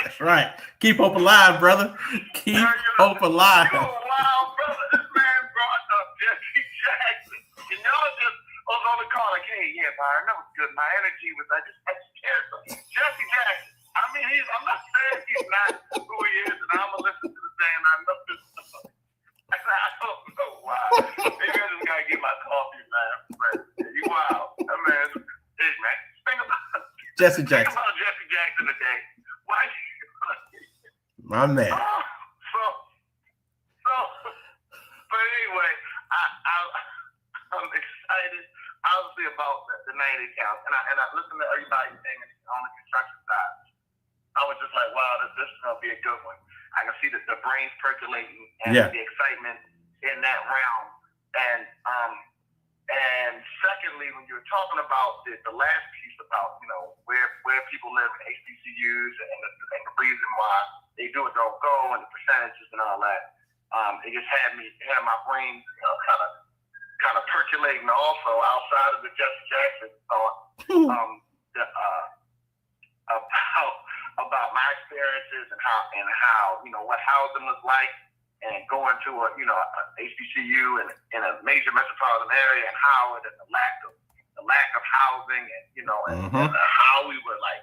That's right. Keep hope alive, brother. Keep hope alive. You're wild, brother. This man brought up Jesse Jackson. And y'all just was on the call like, hey, yeah, Byron, that was good. My energy was, I just cared. Jesse Jackson. I mean, I'm not saying he's not who he is, and I'm going to listen to the thing, and I know this stuff. I don't know why. Maybe I just got to get my coffee, man. But you wild. That man, hey, man, think about Jesse Jackson. Think about Jesse Jackson today. Why? My man. But anyway, I'm excited, obviously, about the 90 count. And I listened to everybody saying on the construction side. I was just like, wow, this is going to be a good one. I can see the brains percolating and the excitement in that realm. And secondly, when you were talking about the last piece about, you know, where people live in HBCUs and the reason why they do or don't go and the percentages and all that, it just had my brain, you know, kind of percolating also outside of the Jesse Jackson thought about my experiences and how you know what housing was like, and going to a HBCU in a major metropolitan area and Howard, and the lack of housing, and you know and how we were like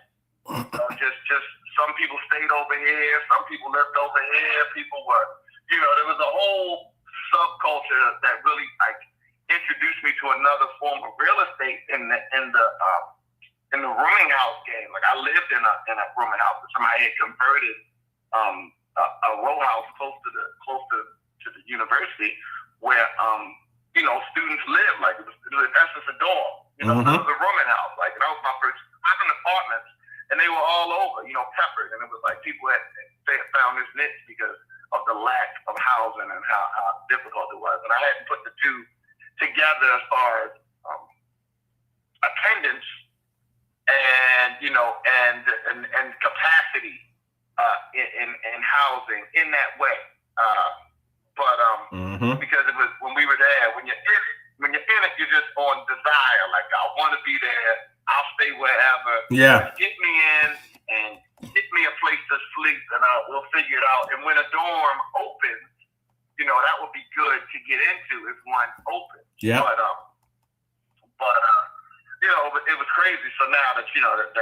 just some people stayed over here, some people lived over here, people were, you know, there was a whole subculture that really like introduced me to another form of real estate in the rooming house game. Like I lived in a rooming house. Somebody had converted a row house close to the university where you know students lived. Like it was in essence a dorm. You know, it was a rooming house. Like that was my first. I was in apartments, and they were all over. You know, peppered, and it was like people had found this niche because of the lack of housing and how difficult it was. And I hadn't put the two together as far as attendance and you know and capacity in housing in that way, but because it was when we were there, when you're in it, you're just on desire. Like I want to be there, I'll stay wherever. Yeah, get me in and get me a place to sleep, and we'll figure it out. And when a dorm opens, you know that would be good to get into if one opens. Yeah, but you know, it was crazy. So now that you know that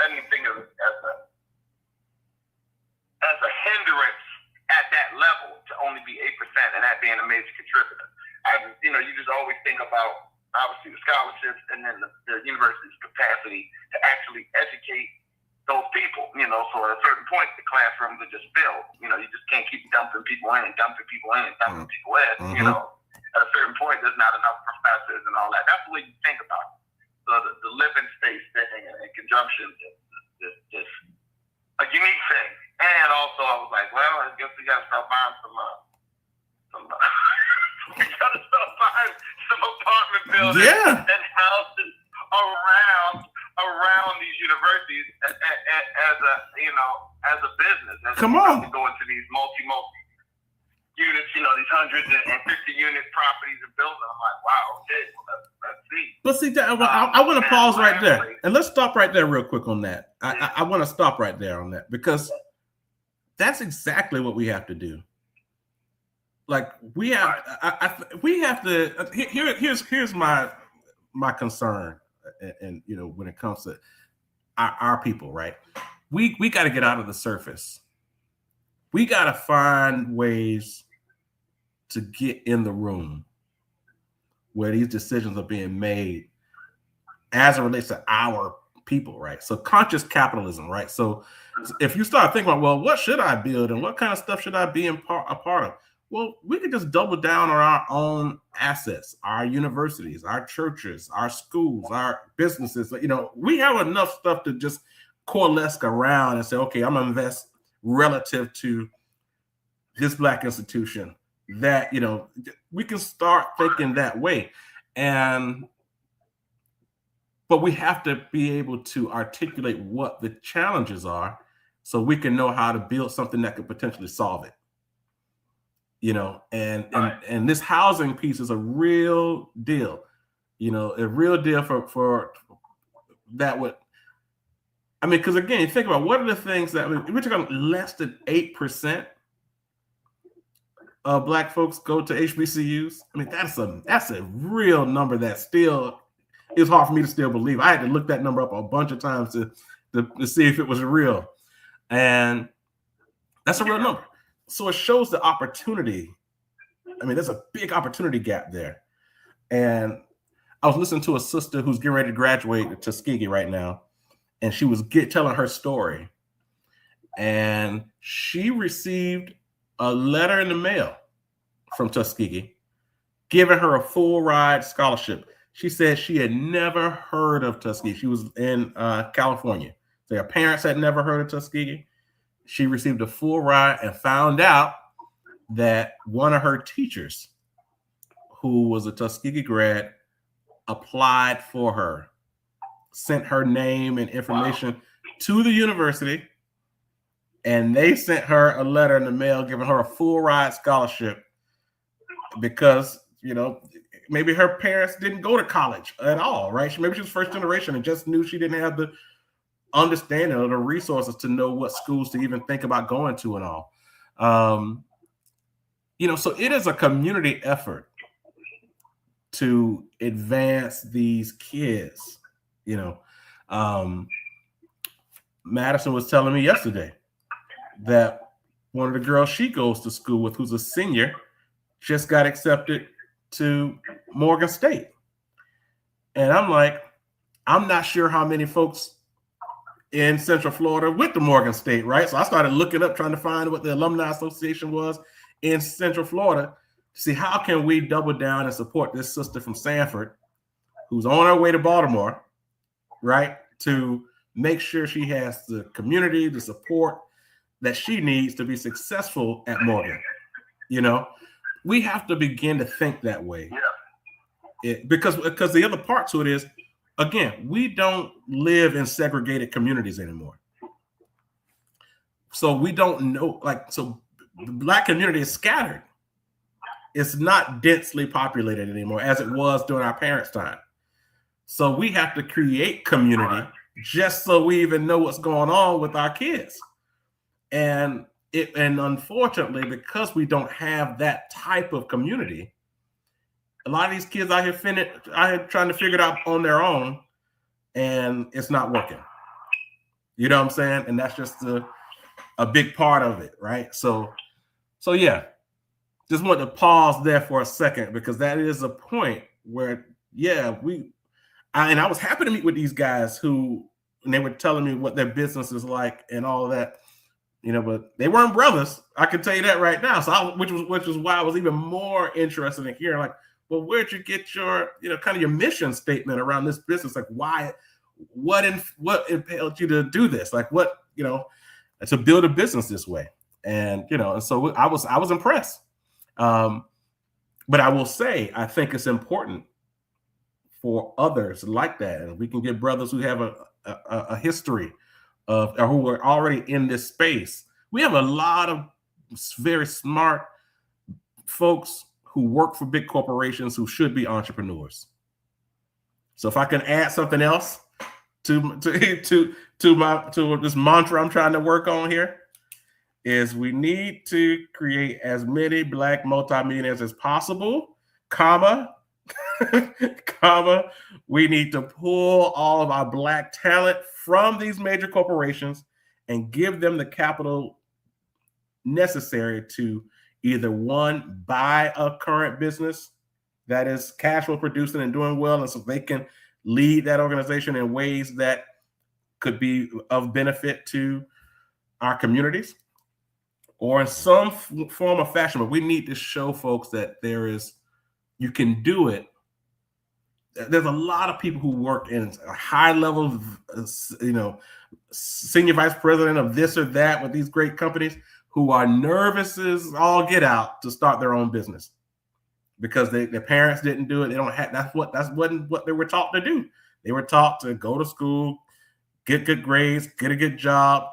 anything as a hindrance at that level to only be 8%, and that being a major contributor. You know, you just always think about obviously the scholarships and then the university's capacity to actually educate those people. You know, so at a certain point, the classrooms are just filled. You know, you just can't keep dumping people in and dumping people in and dumping people in. You know, at a certain point, there's not enough professors and all that. That's the way you think about it. So the living space thing and conjunction is a unique thing. And also, I was like, well, I guess we got to start buying some apartment buildings and houses around these universities as a business. Come on, go into these multi units, you know, these 150 unit properties and buildings. I'm like, wow, okay, well, let's see. But see, I want to pause right there, and let's stop right there real quick on that. I want to stop right there on that because that's exactly what we have to do. Like we have to. Here's my concern, and you know when it comes to our people, right? We got to get out of the surface. We got to find ways to get in the room where these decisions are being made as it relates to our people, right? So conscious capitalism, right? So if you start thinking about, well, what should I build and what kind of stuff should I be a part of? Well, we could just double down on our own assets, our universities, our churches, our schools, our businesses. You know, we have enough stuff to just coalesce around and say, okay, I'm gonna invest relative to this Black institution that, you know, we can start thinking that way. But we have to be able to articulate what the challenges are so we can know how to build something that could potentially solve it. You know, and this housing piece is a real deal, you know, a real deal for that would, I mean, because again, think about what are the things that, I mean, we're talking less than 8% of Black folks go to HBCUs. I mean, that's a real number that still is hard for me to still believe. I had to look that number up a bunch of times to see if it was real. And that's a real number. So it shows the opportunity. I mean, there's a big opportunity gap there. And I was listening to a sister who's getting ready to graduate at Tuskegee right now. And she was telling her story. And she received a letter in the mail from Tuskegee giving her a full ride scholarship. She said she had never heard of Tuskegee. She was in California. So her parents had never heard of Tuskegee. she received a full ride and found out that one of her teachers, who was a Tuskegee grad, applied for her, sent her name and information to the university, and they sent her a letter in the mail giving her a full ride scholarship because, you know, maybe her parents didn't go to college at all, right? Maybe she was first generation and just knew she didn't have the understanding or the resources to know what schools to even think about going to and all. You know, so it is a community effort to advance these kids. You know, Madison was telling me yesterday that one of the girls she goes to school with, who's a senior, just got accepted to Morgan State. And I'm like, I'm not sure how many folks in Central Florida went to Morgan State, right? So I started looking up, trying to find what the Alumni Association was in Central Florida to see how can we double down and support this sister from Sanford who's on her way to Baltimore, right? To make sure she has the community, the support that she needs to be successful at Morgan. You know, we have to begin to think that way. Because the other part to it is, again, we don't live in segregated communities anymore. So we don't know, so the Black community is scattered. It's not densely populated anymore as it was during our parents' time. So we have to create community just so we even know what's going on with our kids. And unfortunately, because we don't have that type of community, a lot of these kids out here trying to figure it out on their own, and it's not working. You know what I'm saying? And that's just a big part of it, right? So yeah, just want to pause there for a second because that is a point where, yeah, I was happy to meet with these guys and they were telling me what their business is like and all of that, you know, but they weren't brothers. I can tell you that right now. So which was why I was even more interested in hearing, like, well, where'd you get your, you know, kind of your mission statement around this business? Like, why, what impelled you to do this? Like, what, you know, to build a business this way? And, you know, and so I was impressed. But I will say, I think it's important for others like that. And we can get brothers who have a history of, or who are already in this space. We have a lot of very smart folks who work for big corporations who should be entrepreneurs. So if I can add something else to this mantra I'm trying to work on here, is we need to create as many Black multimillionaires as possible, comma, we need to pull all of our Black talent from these major corporations and give them the capital necessary to either one, buy a current business that is cash flow producing and doing well, and so they can lead that organization in ways that could be of benefit to our communities, or in some form or fashion. But we need to show folks that you can do it. There's a lot of people who work in a high level, you know, senior vice president of this or that with these great companies, who are nervous as all get out to start their own business because their parents didn't do it. They don't have, that's what they were taught to do. They were taught to go to school, get good grades, get a good job,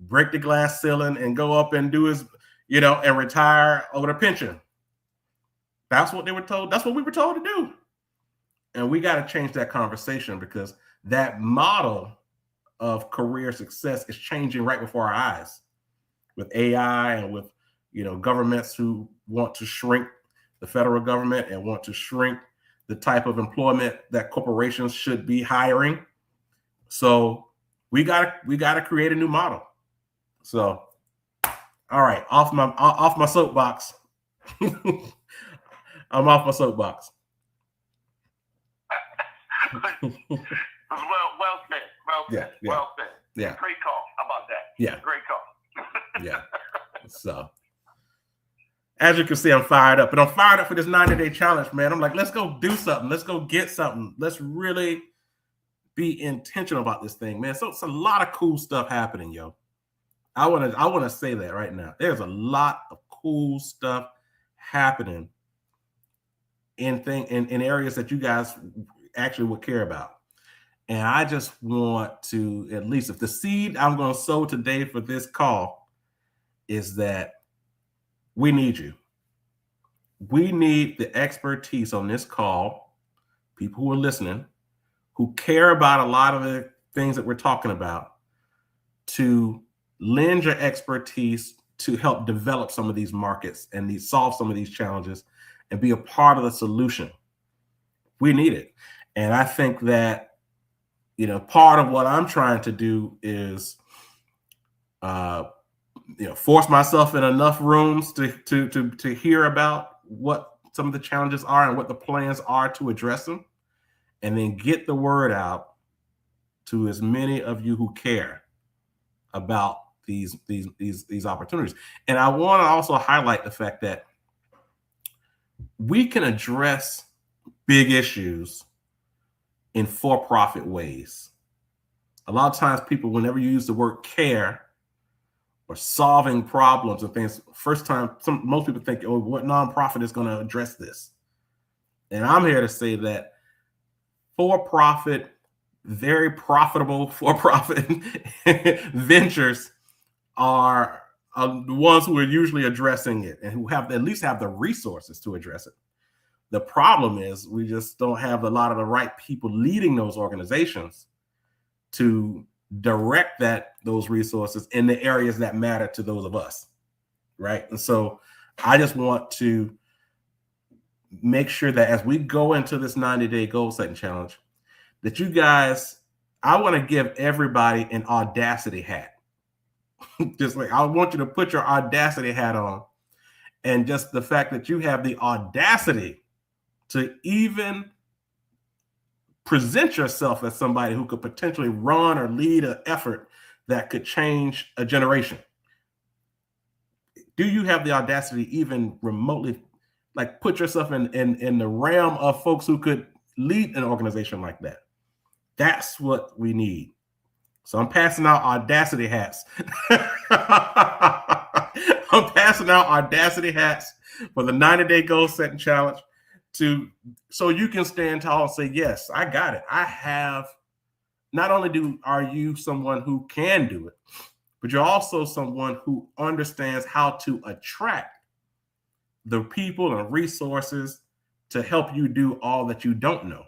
break the glass ceiling, and go up and do his, you know, and retire over the pension. That's what they were told. That's what we were told to do. And we got to change that conversation because that model of career success is changing right before our eyes with AI and with, you know, governments who want to shrink the federal government and want to shrink the type of employment that corporations should be hiring. So we gotta create a new model. So, all right, off my soapbox. I'm off my soapbox. Well said. Well said. Yeah. Great call. How about that? Yeah. Great call. Yeah. So, as you can see, I'm fired up. And I'm fired up for this 90-day challenge, man. I'm like, let's go do something. Let's go get something. Let's really be intentional about this thing, man. So it's a lot of cool stuff happening, yo. I want to say that right now. There's a lot of cool stuff happening in areas that you guys actually would care about. And I just want to, at least if the seed I'm going to sow today for this call is that we need you. We need the expertise on this call, people who are listening, who care about a lot of the things that we're talking about, to lend your expertise to help develop some of these markets and solve some of these challenges and be a part of the solution. We need it. And I think that, part of what I'm trying to do is, force myself in enough rooms to hear about what some of the challenges are and what the plans are to address them, and then get the word out to as many of you who care about these opportunities. And I want to also highlight the fact that we can address big issues in for-profit ways. A lot of times people, whenever you use the word care or solving problems and things, most people think, oh, what nonprofit is going to address this? And I'm here to say that for-profit, very profitable for-profit ventures are the ones who are usually addressing it and who at least have the resources to address it. The problem is we just don't have a lot of the right people leading those organizations to direct those resources in the areas that matter to those of us, right? And so I just want to make sure that as we go into this 90-day goal setting challenge, that you guys, I want to give everybody an audacity hat. Just like I want you to put your audacity hat on, and just the fact that you have the audacity to even present yourself as somebody who could potentially run or lead an effort that could change a generation. Do you have the audacity even remotely, like, put yourself in the realm of folks who could lead an organization like that? That's what we need. So I'm passing out audacity hats. I'm passing out audacity hats for the 90-day goal setting challenge, so you can stand tall and say, yes, I got it. I have, not only are you someone who can do it, but you're also someone who understands how to attract the people and resources to help you do all that you don't know.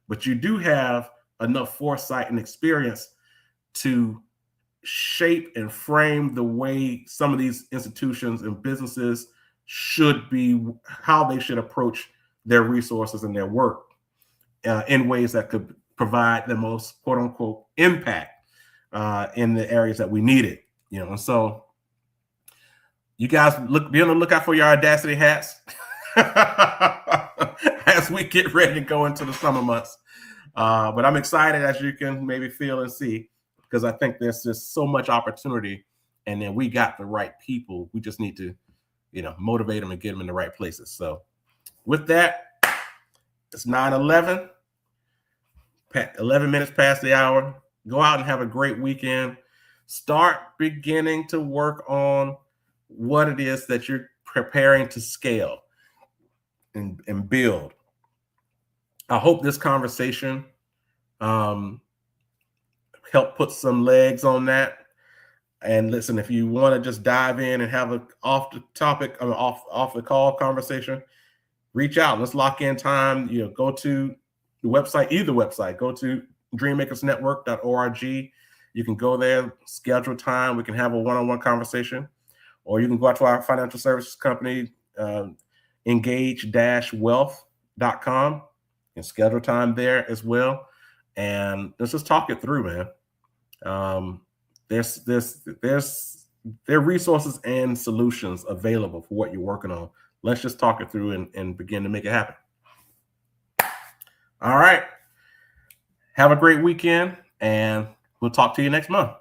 But you do have enough foresight and experience to shape and frame the way some of these institutions and businesses should be, how they should approach their resources and their work in ways that could provide the most quote unquote impact in the areas that we need it. And so you guys be on the lookout for your audacity hats as we get ready to go into the summer months. But I'm excited, as you can maybe feel and see, because I think there's just so much opportunity, and then we got the right people. We just need to, motivate them and get them in the right places. So with that, it's 9/11, 11 minutes past the hour. Go out and have a great weekend. Start beginning to work on what it is that you're preparing to scale and build. I hope this conversation help put some legs on that. And listen, if you want to just dive in and have a off the call conversation, reach out. Let's lock in time. Go to the website, either website. Go to dreammakersnetwork.org. You can go there, schedule time. We can have a one-on-one conversation, or you can go out to our financial services company, engage-wealth.com, and schedule time there as well. And let's just talk it through, man. There are resources and solutions available for what you're working on. Let's just talk it through and begin to make it happen. All right. Have a great weekend, and we'll talk to you next month.